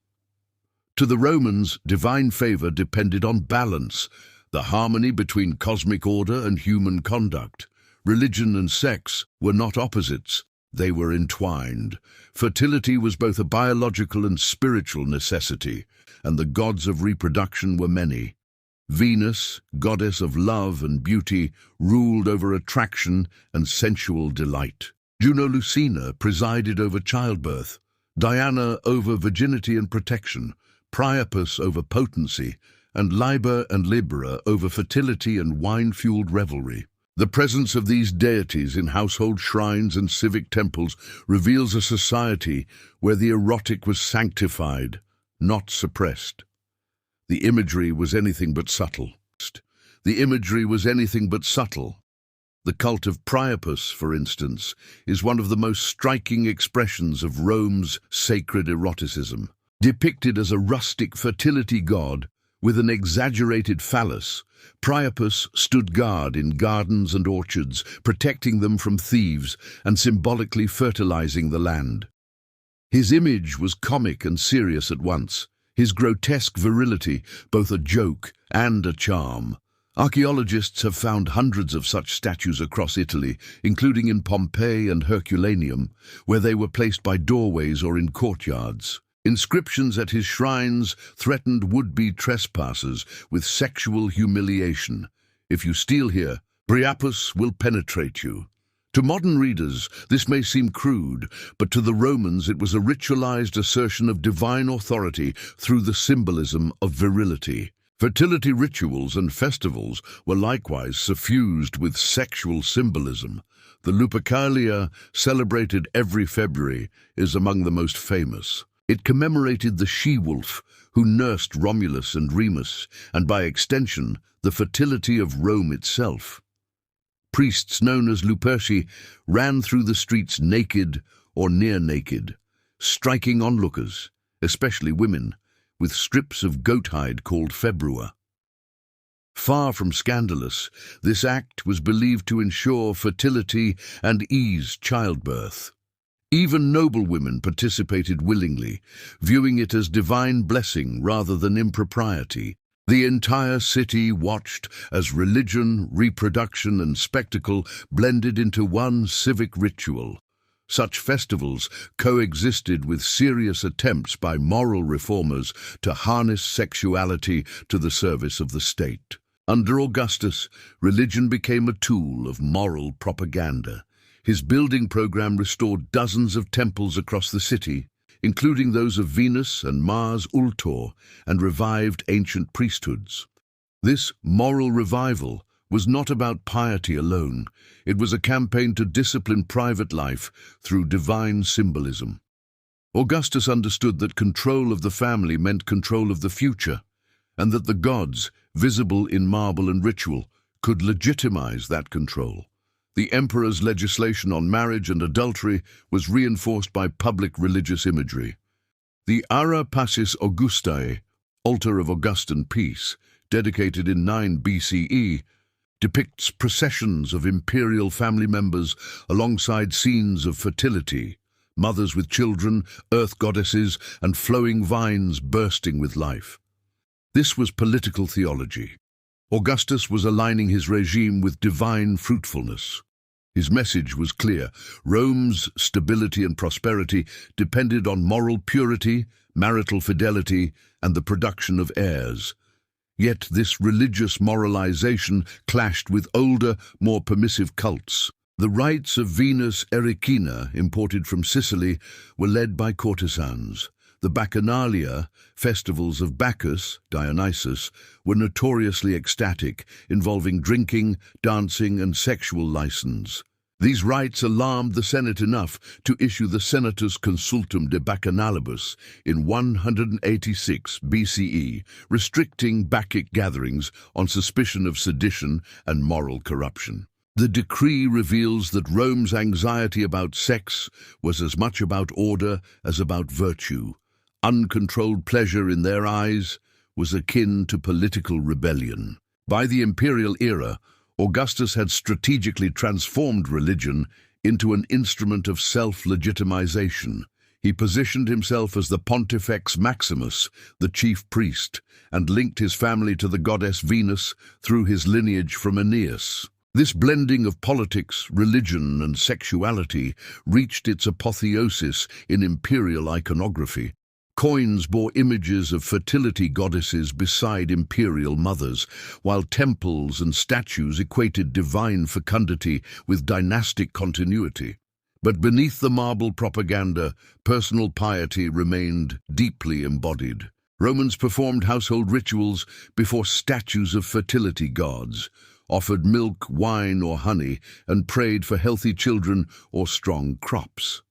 To the Romans, divine favor depended on balance, the harmony between cosmic order and human conduct. Religion and sex were not opposites, they were entwined. Fertility was both a biological and spiritual necessity, and the gods of reproduction were many. Venus, goddess of love and beauty, ruled over attraction and sensual delight. Juno Lucina presided over childbirth, Diana over virginity and protection, Priapus over potency, and Liber and Libera over fertility and wine-fueled revelry. The presence of these deities in household shrines and civic temples reveals a society where the erotic was sanctified, not suppressed. The imagery was anything but subtle. The imagery was anything but subtle. The cult of Priapus, for instance, is one of the most striking expressions of Rome's sacred eroticism. Depicted as a rustic fertility god with an exaggerated phallus, Priapus stood guard in gardens and orchards, protecting them from thieves and symbolically fertilizing the land. His image was comic and serious at once, his grotesque virility both a joke and a charm. Archaeologists have found hundreds of such statues across Italy, including in Pompeii and Herculaneum, where they were placed by doorways or in courtyards. Inscriptions at his shrines threatened would-be trespassers with sexual humiliation. If you steal here, Priapus will penetrate you. To modern readers, this may seem crude, but to the Romans it was a ritualized assertion of divine authority through the symbolism of virility. Fertility rituals and festivals were likewise suffused with sexual symbolism. The Lupercalia, celebrated every February, is among the most famous. It commemorated the she-wolf who nursed Romulus and Remus, and by extension, the fertility of Rome itself. Priests known as Luperci ran through the streets naked or near naked, striking onlookers, especially women, with strips of goat hide called februa. Far from scandalous, this act was believed to ensure fertility and ease childbirth. Even noblewomen participated willingly, viewing it as divine blessing rather than impropriety. The entire city watched as religion, reproduction, and spectacle blended into one civic ritual. Such festivals coexisted with serious attempts by moral reformers to harness sexuality to the service of the state. Under Augustus, religion became a tool of moral propaganda. His building program restored dozens of temples across the city, including those of Venus and Mars Ultor, and revived ancient priesthoods. This moral revival was not about piety alone. It was a campaign to discipline private life through divine symbolism. Augustus understood that control of the family meant control of the future, and that the gods, visible in marble and ritual, could legitimize that control. The emperor's legislation on marriage and adultery was reinforced by public religious imagery. The Ara Pacis Augustae, altar of Augustan peace, dedicated in 9 BCE, depicts processions of imperial family members alongside scenes of fertility, mothers with children, earth goddesses, and flowing vines bursting with life. This was political theology. Augustus was aligning his regime with divine fruitfulness. His message was clear. Rome's stability and prosperity depended on moral purity, marital fidelity, and the production of heirs. Yet this religious moralization clashed with older, more permissive cults. The rites of Venus Erycina, imported from Sicily, were led by courtesans. The Bacchanalia, festivals of Bacchus, Dionysus, were notoriously ecstatic, involving drinking, dancing, and sexual license. These rites alarmed the Senate enough to issue the Senatus Consultum de Bacchanalibus in 186 BCE, restricting Bacchic gatherings on suspicion of sedition and moral corruption. The decree reveals that Rome's anxiety about sex was as much about order as about virtue. Uncontrolled pleasure in their eyes was akin to political rebellion. By the imperial era, Augustus had strategically transformed religion into an instrument of self-legitimization. He positioned himself as the Pontifex Maximus, the chief priest, and linked his family to the goddess Venus through his lineage from Aeneas. This blending of politics, religion, and sexuality reached its apotheosis in imperial iconography. Coins bore images of fertility goddesses beside imperial mothers, while temples and statues equated divine fecundity with dynastic continuity. But beneath the marble propaganda, personal piety remained deeply embodied. Romans performed household rituals before statues of fertility gods, offered milk, wine, or honey, and prayed for healthy children or strong crops.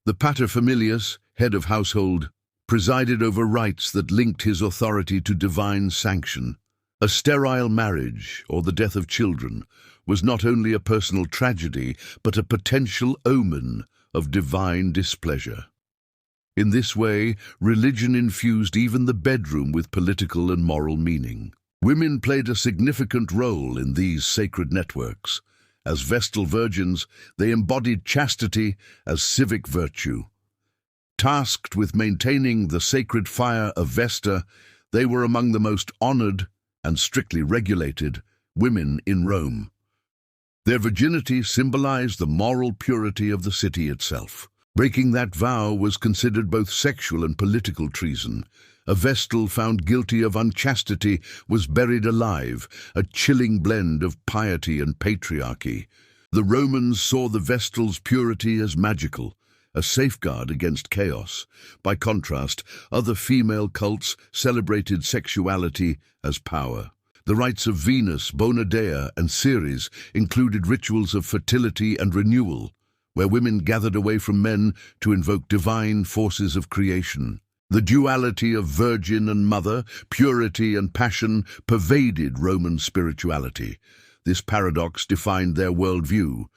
The paterfamilias, head of household, presided over rites that linked his authority to divine sanction. A sterile marriage, or the death of children, was not only a personal tragedy, but a potential omen of divine displeasure. In this way, religion infused even the bedroom with political and moral meaning. Women played a significant role in these sacred networks. As Vestal virgins, they embodied chastity as civic virtue. Tasked with maintaining the sacred fire of Vesta, they were among the most honored and strictly regulated women in Rome. Their virginity symbolized the moral purity of the city itself. Breaking that vow was considered both sexual and political treason. A Vestal found guilty of unchastity was buried alive, a chilling blend of piety and patriarchy. The Romans saw the Vestal's purity as magical, a safeguard against chaos. By contrast, other female cults celebrated sexuality as power. The rites of Venus, Bona Dea, and Ceres included rituals of fertility and renewal, where women gathered away from men to invoke divine forces of creation. The duality of virgin and mother, purity and passion, pervaded Roman spirituality. This paradox defined their worldview.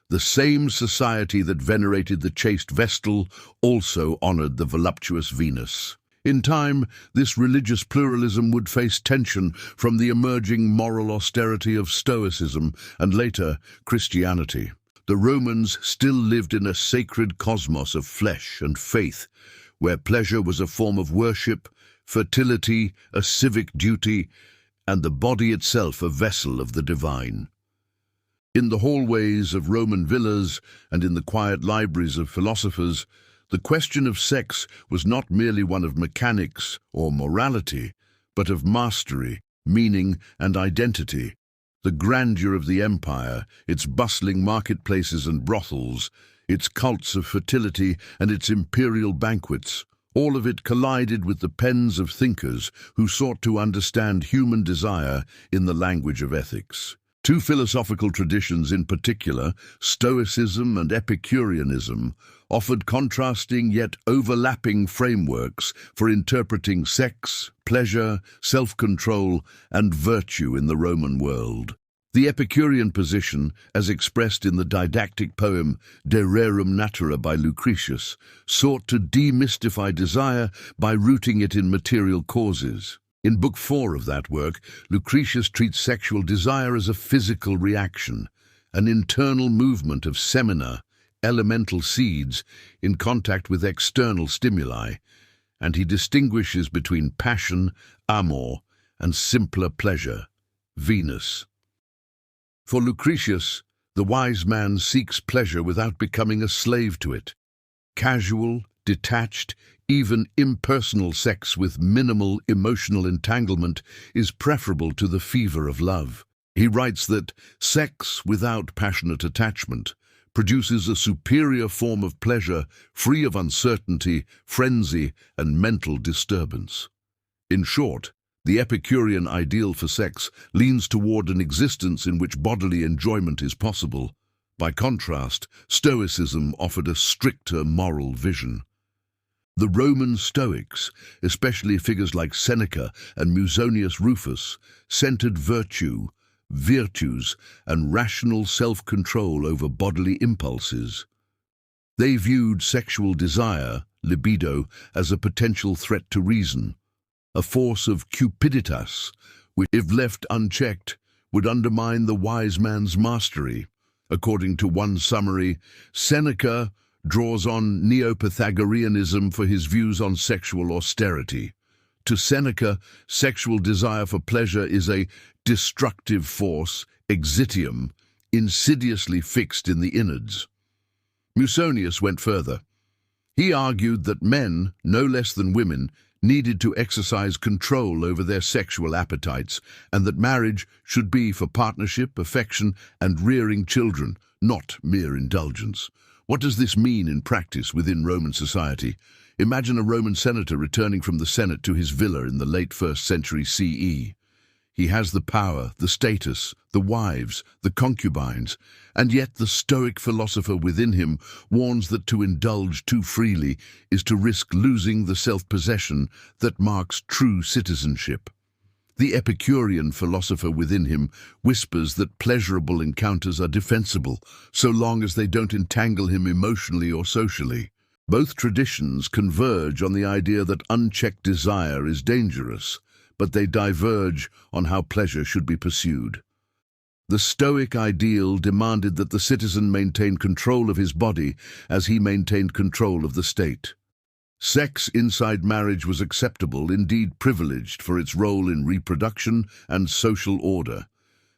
The same society that venerated the chaste Vestal also honored the voluptuous Venus. In time, this religious pluralism would face tension from the emerging moral austerity of Stoicism and later Christianity. The Romans still lived in a sacred cosmos of flesh and faith, where pleasure was a form of worship, fertility a civic duty, and the body itself a vessel of the divine. In the hallways of Roman villas and in the quiet libraries of philosophers, the question of sex was not merely one of mechanics or morality, but of mastery, meaning, and identity. The grandeur of the empire, its bustling marketplaces and brothels, its cults of fertility and its imperial banquets, all of it collided with the pens of thinkers who sought to understand human desire in the language of ethics. Two philosophical traditions in particular, Stoicism and Epicureanism, offered contrasting yet overlapping frameworks for interpreting sex, pleasure, self-control, and virtue in the Roman world. The Epicurean position, as expressed in the didactic poem De Rerum Natura by Lucretius, sought to demystify desire by rooting it in material causes. In Book 4 of that work, Lucretius treats sexual desire as a physical reaction, an internal movement of semina, elemental seeds, in contact with external stimuli, and he distinguishes between passion, amor, and simpler pleasure, Venus. For Lucretius, the wise man seeks pleasure without becoming a slave to it. Casual, detached, even impersonal sex with minimal emotional entanglement is preferable to the fever of love. He writes that sex without passionate attachment produces a superior form of pleasure free of uncertainty, frenzy, and mental disturbance. In short, the Epicurean ideal for sex leans toward an existence in which bodily enjoyment is possible. By contrast, Stoicism offered a stricter moral vision. The Roman Stoics, especially figures like Seneca and Musonius Rufus, centered virtue, virtues, and rational self-control over bodily impulses. They viewed sexual desire, libido, as a potential threat to reason, a force of cupiditas, which, if left unchecked, would undermine the wise man's mastery. According to one summary, Seneca draws on Neo-Pythagoreanism for his views on sexual austerity. To Seneca, sexual desire for pleasure is a destructive force, exitium, insidiously fixed in the innards. Musonius went further. He argued that men, no less than women, needed to exercise control over their sexual appetites, and that marriage should be for partnership, affection, and rearing children, not mere indulgence. What does this mean in practice within Roman society? Imagine a Roman senator returning from the Senate to his villa in the late 1st century CE. He has the power, the status, the wives, the concubines, and yet the Stoic philosopher within him warns that to indulge too freely is to risk losing the self-possession that marks true citizenship. The Epicurean philosopher within him whispers that pleasurable encounters are defensible, so long as they don't entangle him emotionally or socially. Both traditions converge on the idea that unchecked desire is dangerous, but they diverge on how pleasure should be pursued. The Stoic ideal demanded that the citizen maintain control of his body as he maintained control of the state. Sex inside marriage was acceptable, indeed privileged, for its role in reproduction and social order.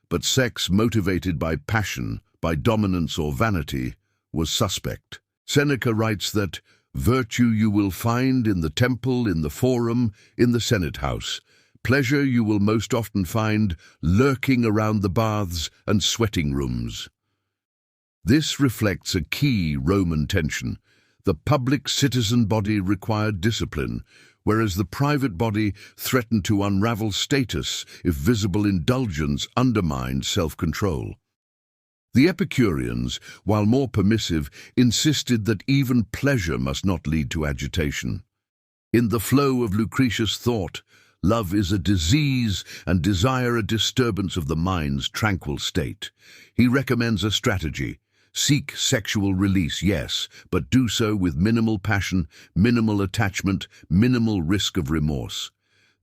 But sex motivated by passion, by dominance or vanity, was suspect. Seneca writes that virtue you will find in the temple, in the forum, in the Senate house. Pleasure you will most often find lurking around the baths and sweating rooms. This reflects a key Roman tension. The public citizen body required discipline, whereas the private body threatened to unravel status if visible indulgence undermined self-control. The Epicureans, while more permissive, insisted that even pleasure must not lead to agitation. In the flow of Lucretius' thought, love is a disease and desire a disturbance of the mind's tranquil state. He recommends a strategy. Seek sexual release, yes, but do so with minimal passion, minimal attachment, minimal risk of remorse.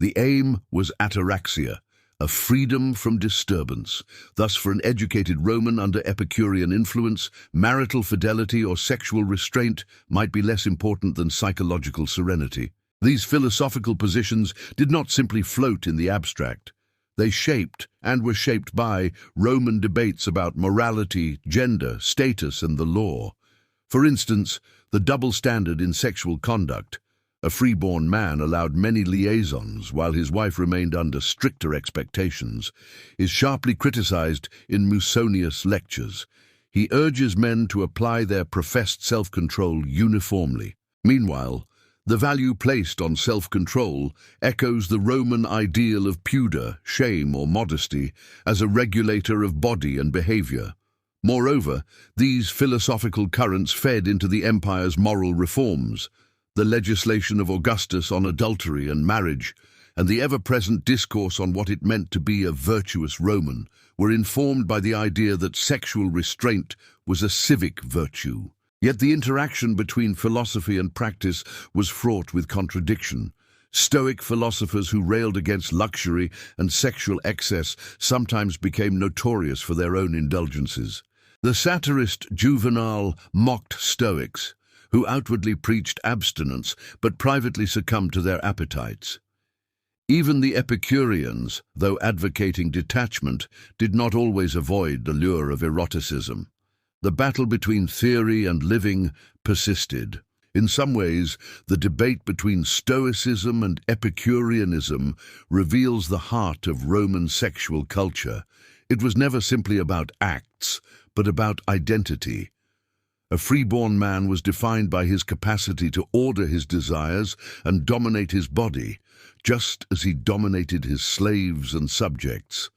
The aim was ataraxia, a freedom from disturbance. Thus, for an educated Roman under Epicurean influence, marital fidelity or sexual restraint might be less important than psychological serenity. These philosophical positions did not simply float in the abstract. They shaped, and were shaped by, Roman debates about morality, gender, status, and the law. For instance, the double standard in sexual conduct. A freeborn man allowed many liaisons while his wife remained under stricter expectations, is sharply criticized in Musonius' lectures. He urges men to apply their professed self-control uniformly. Meanwhile, The value placed on self-control echoes the Roman ideal of pudor, shame or modesty, as a regulator of body and behavior. Moreover, these philosophical currents fed into the empire's moral reforms. The legislation of Augustus on adultery and marriage, and the ever-present discourse on what it meant to be a virtuous Roman, were informed by the idea that sexual restraint was a civic virtue. Yet the interaction between philosophy and practice was fraught with contradiction. Stoic philosophers who railed against luxury and sexual excess sometimes became notorious for their own indulgences. The satirist Juvenal mocked Stoics, who outwardly preached abstinence but privately succumbed to their appetites. Even the Epicureans, though advocating detachment, did not always avoid the lure of eroticism. The battle between theory and living persisted. In some ways, the debate between Stoicism and Epicureanism reveals the heart of Roman sexual culture. It was never simply about acts, but about identity. A freeborn man was defined by his capacity to order his desires and dominate his body, just as he dominated his slaves and subjects.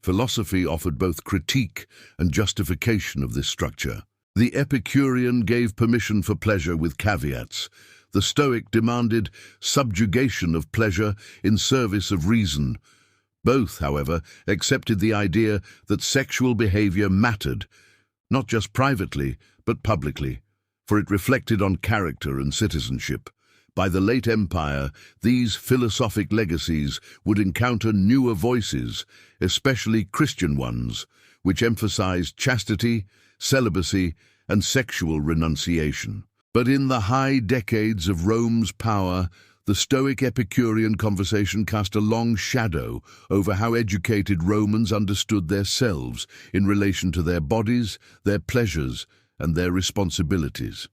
Philosophy offered both critique and justification of this structure. The Epicurean gave permission for pleasure with caveats. The Stoic demanded subjugation of pleasure in service of reason. Both, however, accepted the idea that sexual behavior mattered, not just privately, but publicly, for it reflected on character and citizenship. By the late Empire, these philosophic legacies would encounter newer voices, especially Christian ones, which emphasized chastity, celibacy, and sexual renunciation. But in the high decades of Rome's power, the Stoic Epicurean conversation cast a long shadow over how educated Romans understood themselves in relation to their bodies, their pleasures, and their responsibilities.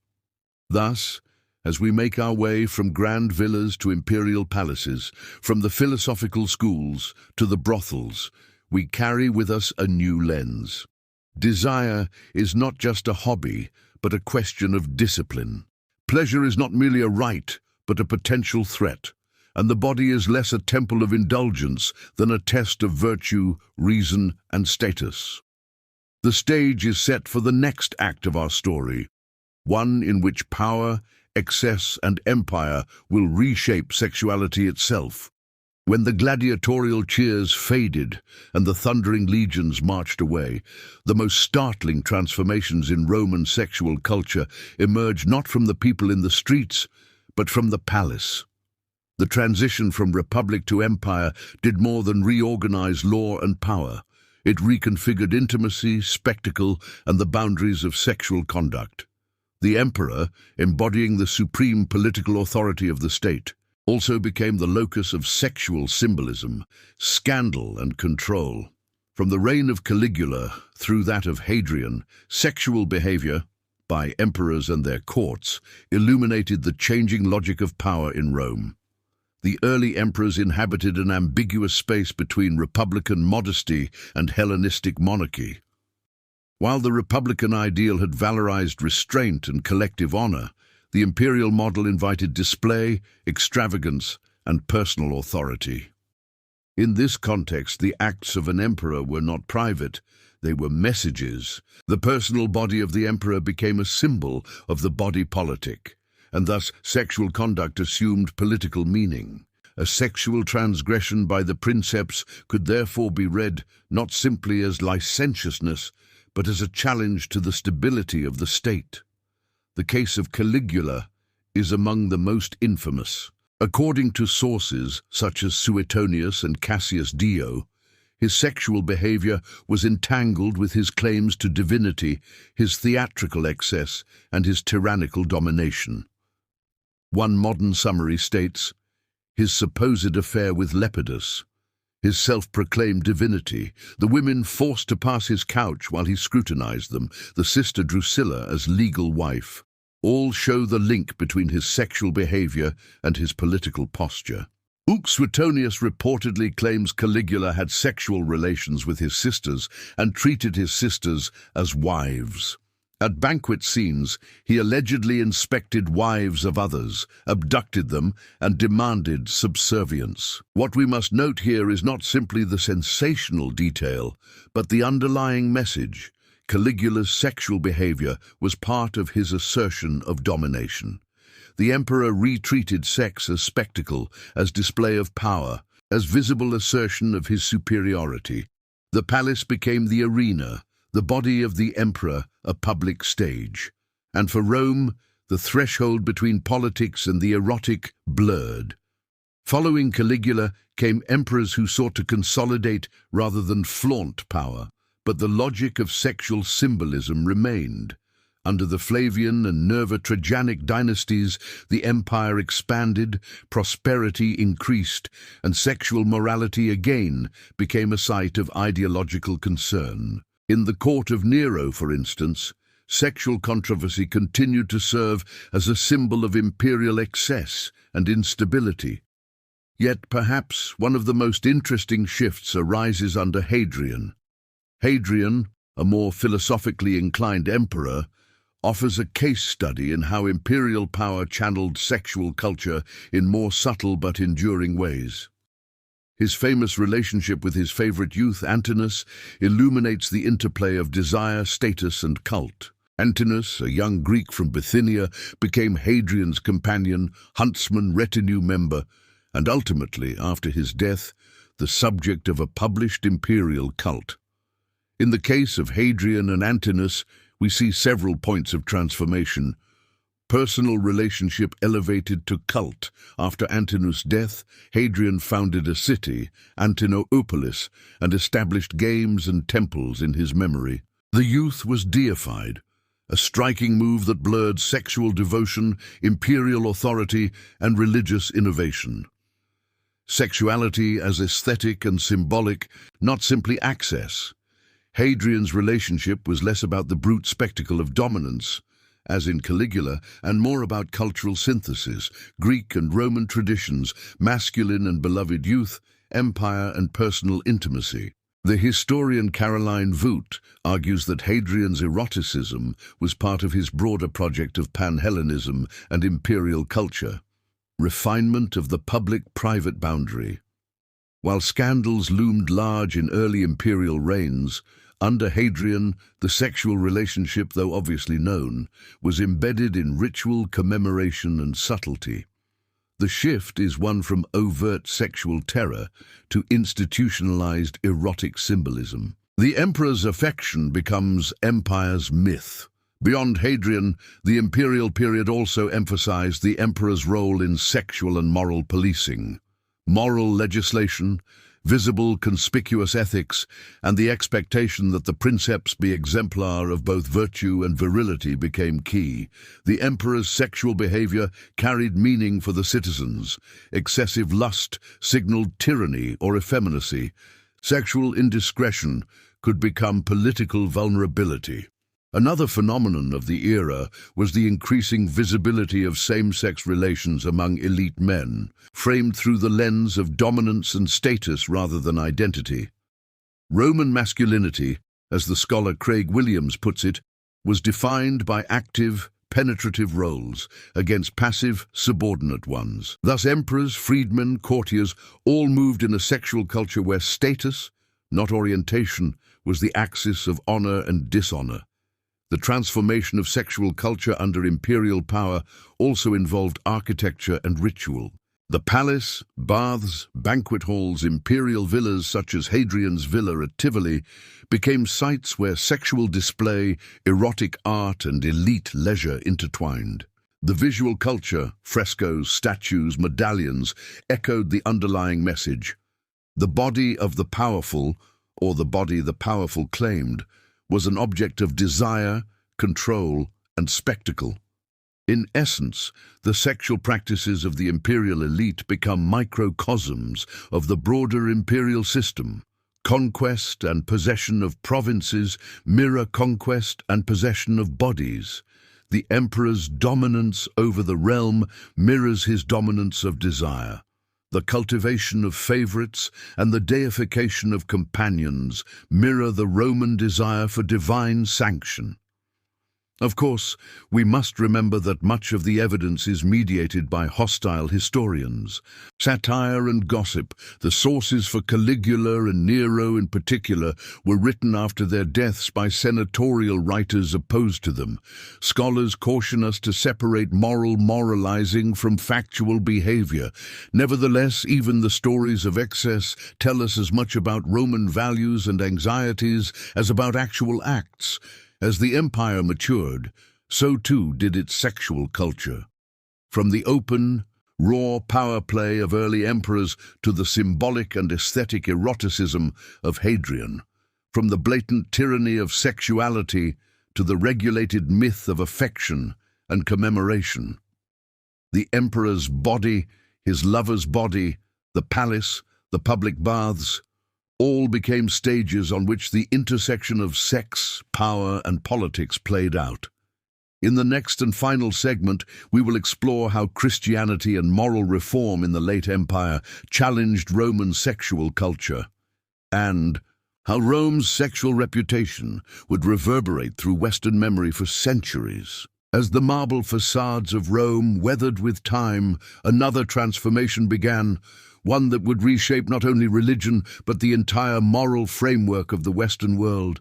Thus, as we make our way from grand villas to imperial palaces, from the philosophical schools to the brothels, we carry with us a new lens. Desire is not just a hobby, but a question of discipline. Pleasure is not merely a right, but a potential threat, and the body is less a temple of indulgence than a test of virtue, reason, and status. The stage is set for the next act of our story, one in which power, excess, and empire will reshape sexuality itself. When the gladiatorial cheers faded and the thundering legions marched away, the most startling transformations in Roman sexual culture emerged not from the people in the streets, but from the palace. The transition from republic to empire did more than reorganize law and power. It reconfigured intimacy, spectacle, and the boundaries of sexual conduct. The emperor, embodying the supreme political authority of the state, also became the locus of sexual symbolism, scandal, and control. From the reign of Caligula through that of Hadrian, sexual behavior, by emperors and their courts, illuminated the changing logic of power in Rome. The early emperors inhabited an ambiguous space between republican modesty and Hellenistic monarchy. While the republican ideal had valorized restraint and collective honor, the imperial model invited display, extravagance, and personal authority. In this context, the acts of an emperor were not private, they were messages. The personal body of the emperor became a symbol of the body politic, and thus sexual conduct assumed political meaning. A sexual transgression by the princeps could therefore be read not simply as licentiousness, but as a challenge to the stability of the state. The case of Caligula is among the most infamous. According to sources such as Suetonius and Cassius Dio, his sexual behavior was entangled with his claims to divinity, his theatrical excess, and his tyrannical domination. One modern summary states, his supposed affair with Lepidus, his self-proclaimed divinity, the women forced to pass his couch while he scrutinized them, the sister Drusilla as legal wife, all show the link between his sexual behavior and his political posture. Suetonius reportedly claims Caligula had sexual relations with his sisters and treated his sisters as wives. At banquet scenes, he allegedly inspected wives of others, abducted them, and demanded subservience. What we must note here is not simply the sensational detail, but the underlying message. Caligula's sexual behavior was part of his assertion of domination. The emperor retreated sex as spectacle, as display of power, as visible assertion of his superiority. The palace became the arena, the body of the emperor a public stage. And for Rome, the threshold between politics and the erotic blurred. Following Caligula came emperors who sought to consolidate rather than flaunt power, but the logic of sexual symbolism remained. Under the Flavian and Nerva-Trajanic dynasties, the empire expanded, prosperity increased, and sexual morality again became a site of ideological concern. In the court of Nero, for instance, sexual controversy continued to serve as a symbol of imperial excess and instability. Yet perhaps one of the most interesting shifts arises under Hadrian. Hadrian, a more philosophically inclined emperor, offers a case study in how imperial power channeled sexual culture in more subtle but enduring ways. His famous relationship with his favorite youth, Antinous, illuminates the interplay of desire, status, and cult. Antinous, a young Greek from Bithynia, became Hadrian's companion, huntsman, retinue member, and ultimately, after his death, the subject of a published imperial cult. In the case of Hadrian and Antinous, we see several points of transformation. Personal relationship elevated to cult. After Antinous' death, Hadrian founded a city, Antinopolis, and established games and temples in his memory. The youth was deified, a striking move that blurred sexual devotion, imperial authority, and religious innovation. Sexuality as aesthetic and symbolic, not simply access. Hadrian's relationship was less about the brute spectacle of dominance, as in Caligula, and more about cultural synthesis, Greek and Roman traditions, masculine and beloved youth, empire and personal intimacy. The historian Caroline Voot argues that Hadrian's eroticism was part of his broader project of Pan-Hellenism and imperial culture, refinement of the public-private boundary. While scandals loomed large in early imperial reigns, under Hadrian, the sexual relationship, though obviously known, was embedded in ritual, commemoration, and subtlety. The shift is one from overt sexual terror to institutionalized erotic symbolism. The emperor's affection becomes empire's myth. Beyond Hadrian, the imperial period also emphasized the emperor's role in sexual and moral policing. Moral legislation, visible, conspicuous ethics, and the expectation that the princeps be exemplar of both virtue and virility became key. The emperor's sexual behavior carried meaning for the citizens. Excessive lust signaled tyranny or effeminacy. Sexual indiscretion could become political vulnerability. Another phenomenon of the era was the increasing visibility of same-sex relations among elite men, framed through the lens of dominance and status rather than identity. Roman masculinity, as the scholar Craig Williams puts it, was defined by active, penetrative roles against passive, subordinate ones. Thus emperors, freedmen, courtiers all moved in a sexual culture where status, not orientation, was the axis of honor and dishonor. The transformation of sexual culture under imperial power also involved architecture and ritual. The palace, baths, banquet halls, imperial villas such as Hadrian's villa at Tivoli became sites where sexual display, erotic art, and elite leisure intertwined. The visual culture, frescoes, statues, medallions, echoed the underlying message. The body of the powerful, or the body the powerful claimed, was an object of desire, control, and spectacle. In essence, the sexual practices of the imperial elite become microcosms of the broader imperial system. Conquest and possession of provinces mirror conquest and possession of bodies. The emperor's dominance over the realm mirrors his dominance of desire. The cultivation of favorites and the deification of companions mirror the Roman desire for divine sanction. Of course, we must remember that much of the evidence is mediated by hostile historians. Satire and gossip, the sources for Caligula and Nero in particular, were written after their deaths by senatorial writers opposed to them. Scholars caution us to separate moral moralizing from factual behavior. Nevertheless, even the stories of excess tell us as much about Roman values and anxieties as about actual acts. As the empire matured, so too did its sexual culture. From the open, raw power play of early emperors to the symbolic and aesthetic eroticism of Hadrian, from the blatant tyranny of sexuality to the regulated myth of affection and commemoration. The emperor's body, his lover's body, the palace, the public baths, all became stages on which the intersection of sex, power, and politics played out. In the next and final segment, we will explore how Christianity and moral reform in the late empire challenged Roman sexual culture, and how Rome's sexual reputation would reverberate through Western memory for centuries. As the marble facades of Rome weathered with time, another transformation began, one that would reshape not only religion but the entire moral framework of the Western world.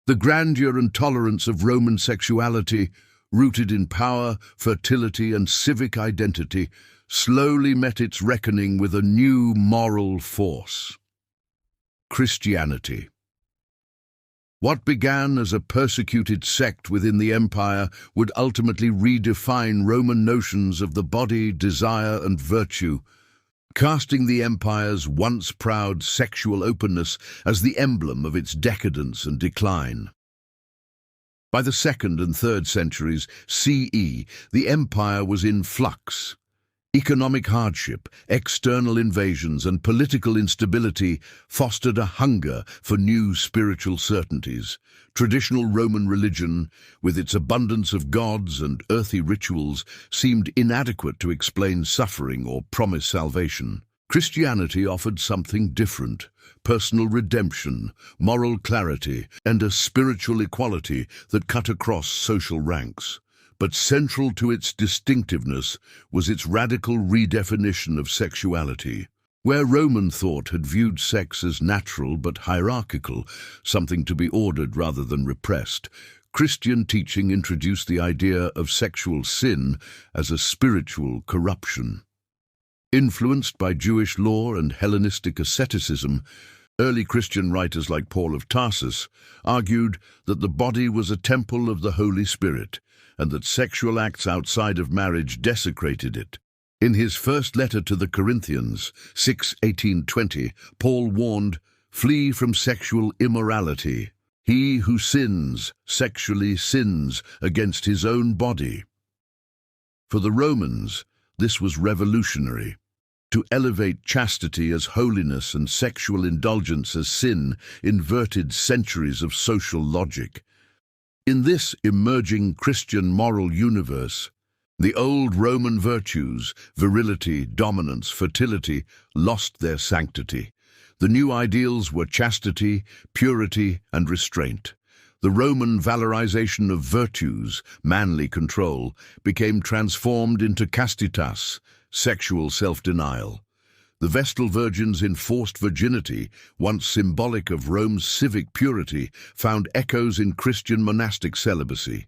The grandeur and tolerance of Roman sexuality, rooted in power, fertility, and civic identity, slowly met its reckoning with a new moral force: Christianity. What began as a persecuted sect within the empire would ultimately redefine Roman notions of the body, desire, and virtue, casting the empire's once proud sexual openness as the emblem of its decadence and decline. By the 2nd and 3rd centuries CE, the empire was in flux. Economic hardship, external invasions, and political instability fostered a hunger for new spiritual certainties. Traditional Roman religion, with its abundance of gods and earthy rituals, seemed inadequate to explain suffering or promise salvation. Christianity offered something different: personal redemption, moral clarity, and a spiritual equality that cut across social ranks. But central to its distinctiveness was its radical redefinition of sexuality. Where Roman thought had viewed sex as natural but hierarchical, something to be ordered rather than repressed, Christian teaching introduced the idea of sexual sin as a spiritual corruption. Influenced by Jewish law and Hellenistic asceticism, early Christian writers like Paul of Tarsus argued that the body was a temple of the Holy Spirit, and that sexual acts outside of marriage desecrated it. In his first letter to the Corinthians, 6:18-20, Paul warned, "Flee from sexual immorality. He who sins sexually sins against his own body." For the Romans, this was revolutionary. To elevate chastity as holiness and sexual indulgence as sin inverted centuries of social logic. In this emerging Christian moral universe, the old Roman virtues, virility, dominance, fertility, lost their sanctity. The new ideals were chastity, purity, and restraint. The Roman valorization of virtues, manly control, became transformed into castitas, sexual self-denial. The Vestal Virgins' enforced virginity, once symbolic of Rome's civic purity, found echoes in Christian monastic celibacy.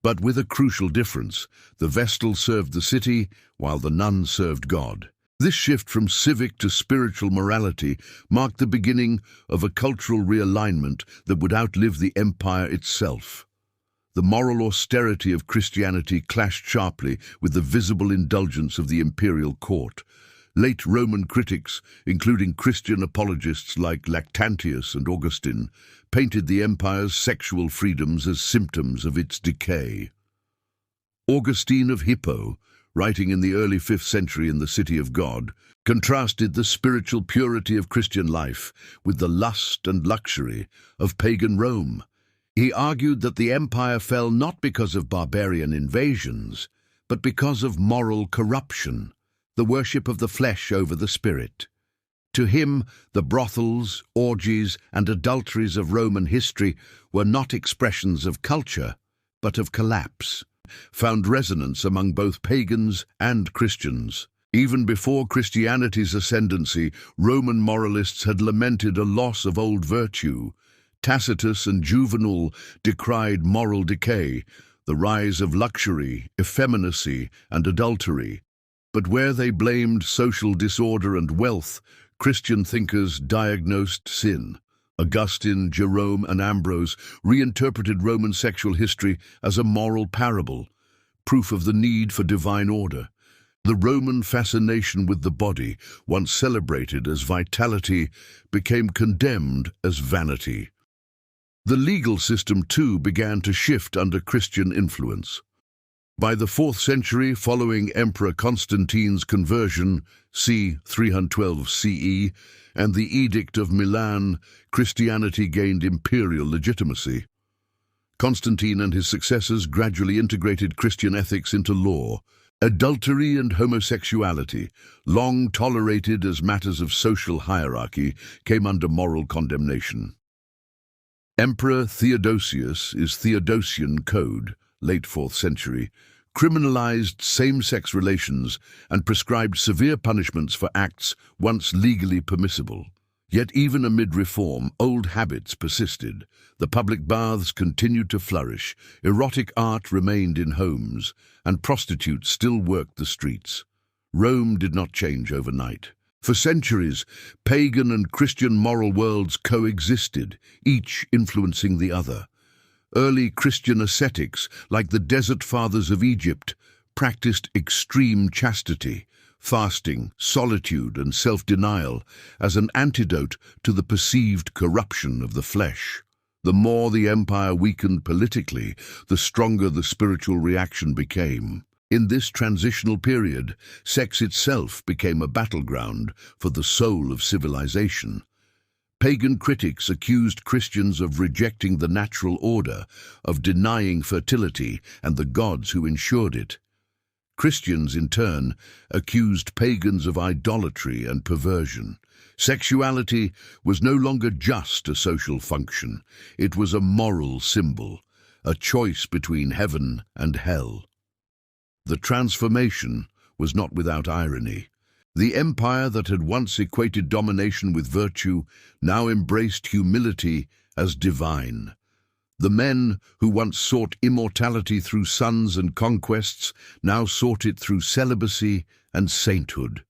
But with a crucial difference: the Vestal served the city, while the nun served God. This shift from civic to spiritual morality marked the beginning of a cultural realignment that would outlive the empire itself. The moral austerity of Christianity clashed sharply with the visible indulgence of the imperial court. Late Roman critics, including Christian apologists like Lactantius and Augustus, painted the empire's sexual freedoms as symptoms of its decay. Augustine of Hippo, writing in the early 5th century in the City of God, contrasted the spiritual purity of Christian life with the lust and luxury of pagan Rome. He argued that the empire fell not because of barbarian invasions, but because of moral corruption, the worship of the flesh over the spirit. To him, the brothels, orgies, and adulteries of Roman history were not expressions of culture, but of collapse, found resonance among both pagans and Christians. Even before Christianity's ascendancy, Roman moralists had lamented a loss of old virtue. Tacitus and Juvenal decried moral decay, the rise of luxury, effeminacy, and adultery. But where they blamed social disorder and wealth, Christian thinkers diagnosed sin. Augustine, Jerome, and Ambrose reinterpreted Roman sexual history as a moral parable, proof of the need for divine order. The Roman fascination with the body, once celebrated as vitality, became condemned as vanity. The legal system, too, began to shift under Christian influence. By the 4th century, following Emperor Constantine's conversion, c. 312 CE, and the Edict of Milan, Christianity gained imperial legitimacy. Constantine and his successors gradually integrated Christian ethics into law. Adultery and homosexuality, long tolerated as matters of social hierarchy, came under moral condemnation. Emperor Theodosius' Theodosian Code, late 4th century, criminalized same-sex relations and prescribed severe punishments for acts once legally permissible. Yet even amid reform, old habits persisted. The public baths continued to flourish, erotic art remained in homes, and prostitutes still worked the streets. Rome did not change overnight. For centuries, pagan and Christian moral worlds coexisted, each influencing the other. Early Christian ascetics, like the Desert Fathers of Egypt, practiced extreme chastity, fasting, solitude, and self-denial as an antidote to the perceived corruption of the flesh. The more the empire weakened politically, the stronger the spiritual reaction became. In this transitional period, sex itself became a battleground for the soul of civilization. Pagan critics accused Christians of rejecting the natural order, of denying fertility and the gods who ensured it. Christians, in turn, accused pagans of idolatry and perversion. Sexuality was no longer just a social function. It was a moral symbol, a choice between heaven and hell. The transformation was not without irony. The empire that had once equated domination with virtue now embraced humility as divine. The men who once sought immortality through sons and conquests now sought it through celibacy and sainthood.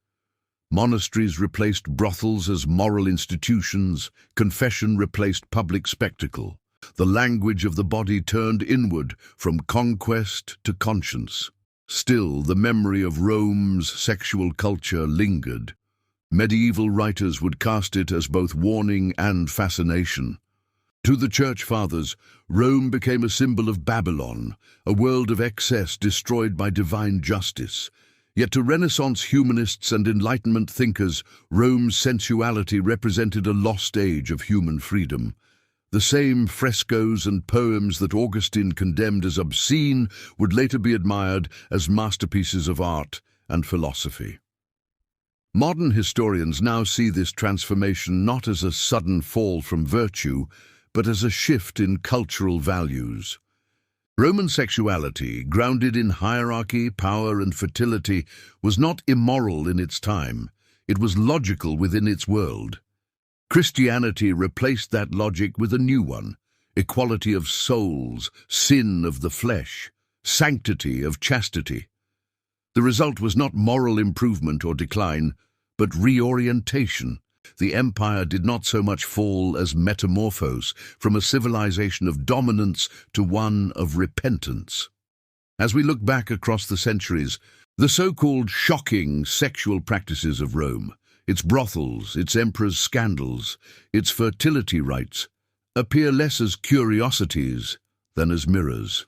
Monasteries replaced brothels as moral institutions, confession replaced public spectacle. The language of the body turned inward from conquest to conscience. Still, the memory of Rome's sexual culture lingered. Medieval writers would cast it as both warning and fascination. To the Church Fathers, Rome became a symbol of Babylon, a world of excess destroyed by divine justice. Yet to Renaissance humanists and Enlightenment thinkers, Rome's sensuality represented a lost age of human freedom. The same frescoes and poems that Augustine condemned as obscene would later be admired as masterpieces of art and philosophy. Modern historians now see this transformation not as a sudden fall from virtue, but as a shift in cultural values. Roman sexuality, grounded in hierarchy, power, and fertility, was not immoral in its time. It was logical within its world. Christianity replaced that logic with a new one: equality of souls, sin of the flesh, sanctity of chastity. The result was not moral improvement or decline, but reorientation. The empire did not so much fall as metamorphose from a civilization of dominance to one of repentance. As we look back across the centuries, the so-called shocking sexual practices of Rome, its brothels, its emperor's scandals, its fertility rites, appear less as curiosities than as mirrors.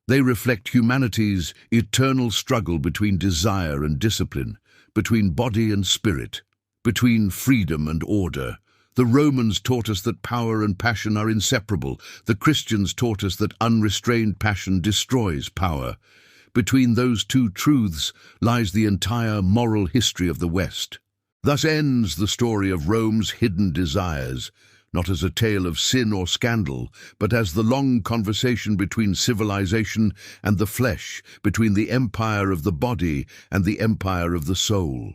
They reflect humanity's eternal struggle between desire and discipline, between body and spirit, between freedom and order. The Romans taught us that power and passion are inseparable. The Christians taught us that unrestrained passion destroys power. Between those two truths lies the entire moral history of the West. Thus ends the story of Rome's hidden desires, not as a tale of sin or scandal, but as the long conversation between civilization and the flesh, between the empire of the body and the empire of the soul.